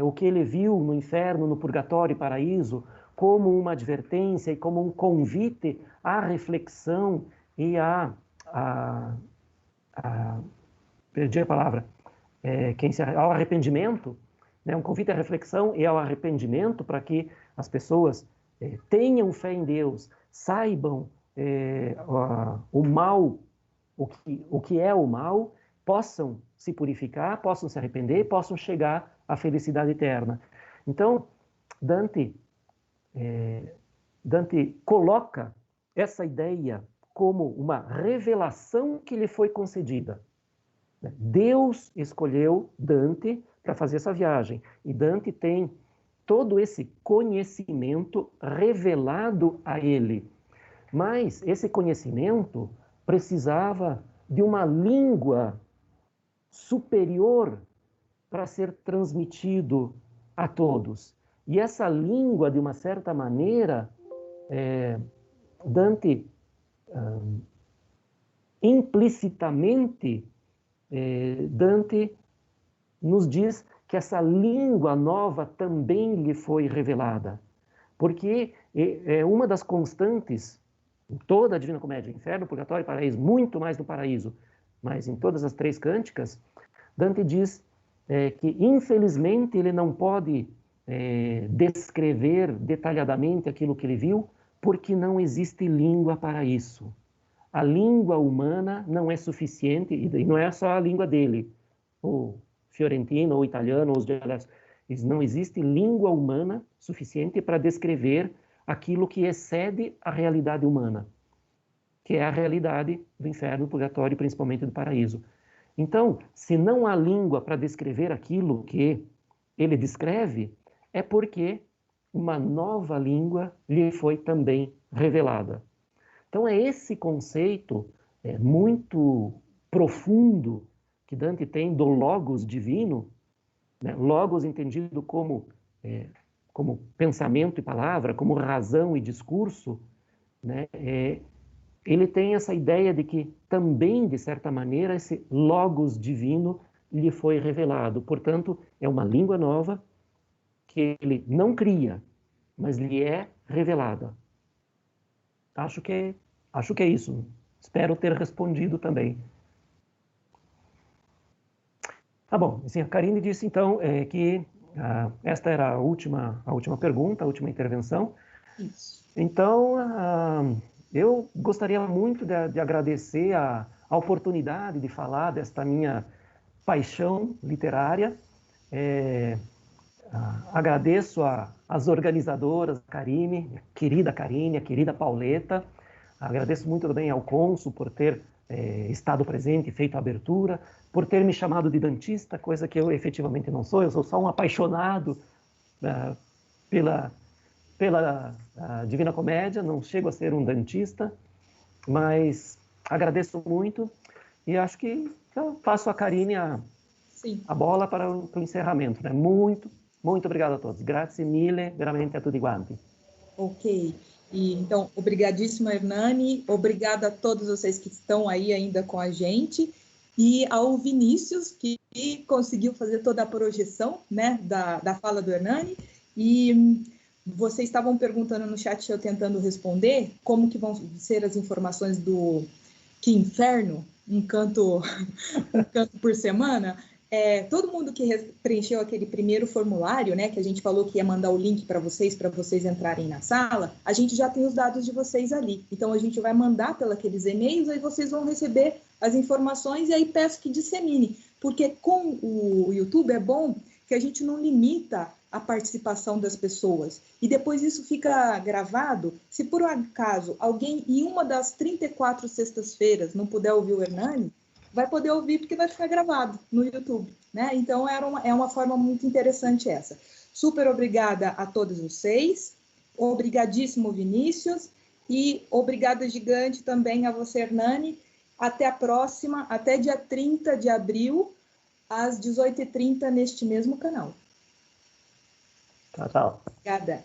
o que ele viu no inferno, no purgatório e paraíso, como uma advertência e como um convite à reflexão e perdi a palavra, ao arrependimento, né? Um convite à reflexão e ao arrependimento para que as pessoas tenham fé em Deus, saibam o mal, o que é o mal, possam se purificar, possam se arrepender, possam chegar à felicidade eterna. Então, Dante coloca essa ideia como uma revelação que lhe foi concedida. Deus escolheu Dante para fazer essa viagem, e Dante tem todo esse conhecimento revelado a ele. Mas esse conhecimento precisava de uma língua superior para ser transmitido a todos. E essa língua, de uma certa maneira, Dante implicitamente, Dante nos diz que essa língua nova também lhe foi revelada. Porque é uma das constantes em toda a Divina Comédia, Inferno, Purgatório e Paraíso, muito mais no Paraíso, mas em todas as três cânticas, Dante diz que, infelizmente, ele não pode descrever detalhadamente aquilo que ele viu, porque não existe língua para isso. A língua humana não é suficiente, e não é só a língua dele, o fiorentino, ou italiano, ou os dialetos. Não existe língua humana suficiente para descrever aquilo que excede a realidade humana, que é a realidade do inferno, do purgatório e principalmente do paraíso. Então, se não há língua para descrever aquilo que ele descreve, é porque uma nova língua lhe foi também revelada. Então, é esse conceito muito profundo que Dante tem do logos divino, né? Logos entendido como pensamento e palavra, como razão e discurso, né? ele tem essa ideia de que também, de certa maneira, esse logos divino lhe foi revelado. Portanto, é uma língua nova que ele não cria, mas lhe é revelada. Acho que é isso. Espero ter respondido também. Tá bom. Assim, a Karine disse, então, que esta era a última pergunta, a última intervenção. Isso. Então, eu gostaria muito de agradecer a oportunidade de falar desta minha paixão literária. Agradeço às organizadoras, a Karine, a querida Pauleta. Agradeço muito também ao cônsul por ter estado presente e feito a abertura, por ter me chamado de dantista, coisa que eu efetivamente não sou. Eu sou só um apaixonado pela Divina Comédia, não chego a ser um dantista, mas agradeço muito e acho que eu passo a Karine a bola para o encerramento. Né? Muito obrigado a todos. Grazie mille, veramente a tutti quanti. Ok. E, então, obrigadíssima, Hernani. Obrigada a todos vocês que estão aí ainda com a gente. E ao Vinícius, que conseguiu fazer toda a projeção, né, da fala do Hernani. E vocês estavam perguntando no chat, eu tentando responder, como que vão ser as informações do Que Inferno, um canto por semana. Todo mundo que preencheu aquele primeiro formulário, né, que a gente falou que ia mandar o link para vocês entrarem na sala, a gente já tem os dados de vocês ali. Então, a gente vai mandar pelos e-mails, aí vocês vão receber as informações e aí peço que dissemine, porque com o YouTube é bom que a gente não limita a participação das pessoas. E depois isso fica gravado. Se por acaso alguém em uma das 34 sextas-feiras não puder ouvir o Hernani, vai poder ouvir porque vai ficar gravado no YouTube, né? Então, é uma forma muito interessante essa. Super obrigada a todos vocês, obrigadíssimo, Vinícius, e obrigada gigante também a você, Hernani. Até a próxima, até dia 30 de abril, às 18h30, neste mesmo canal. Tchau, tchau. Obrigada.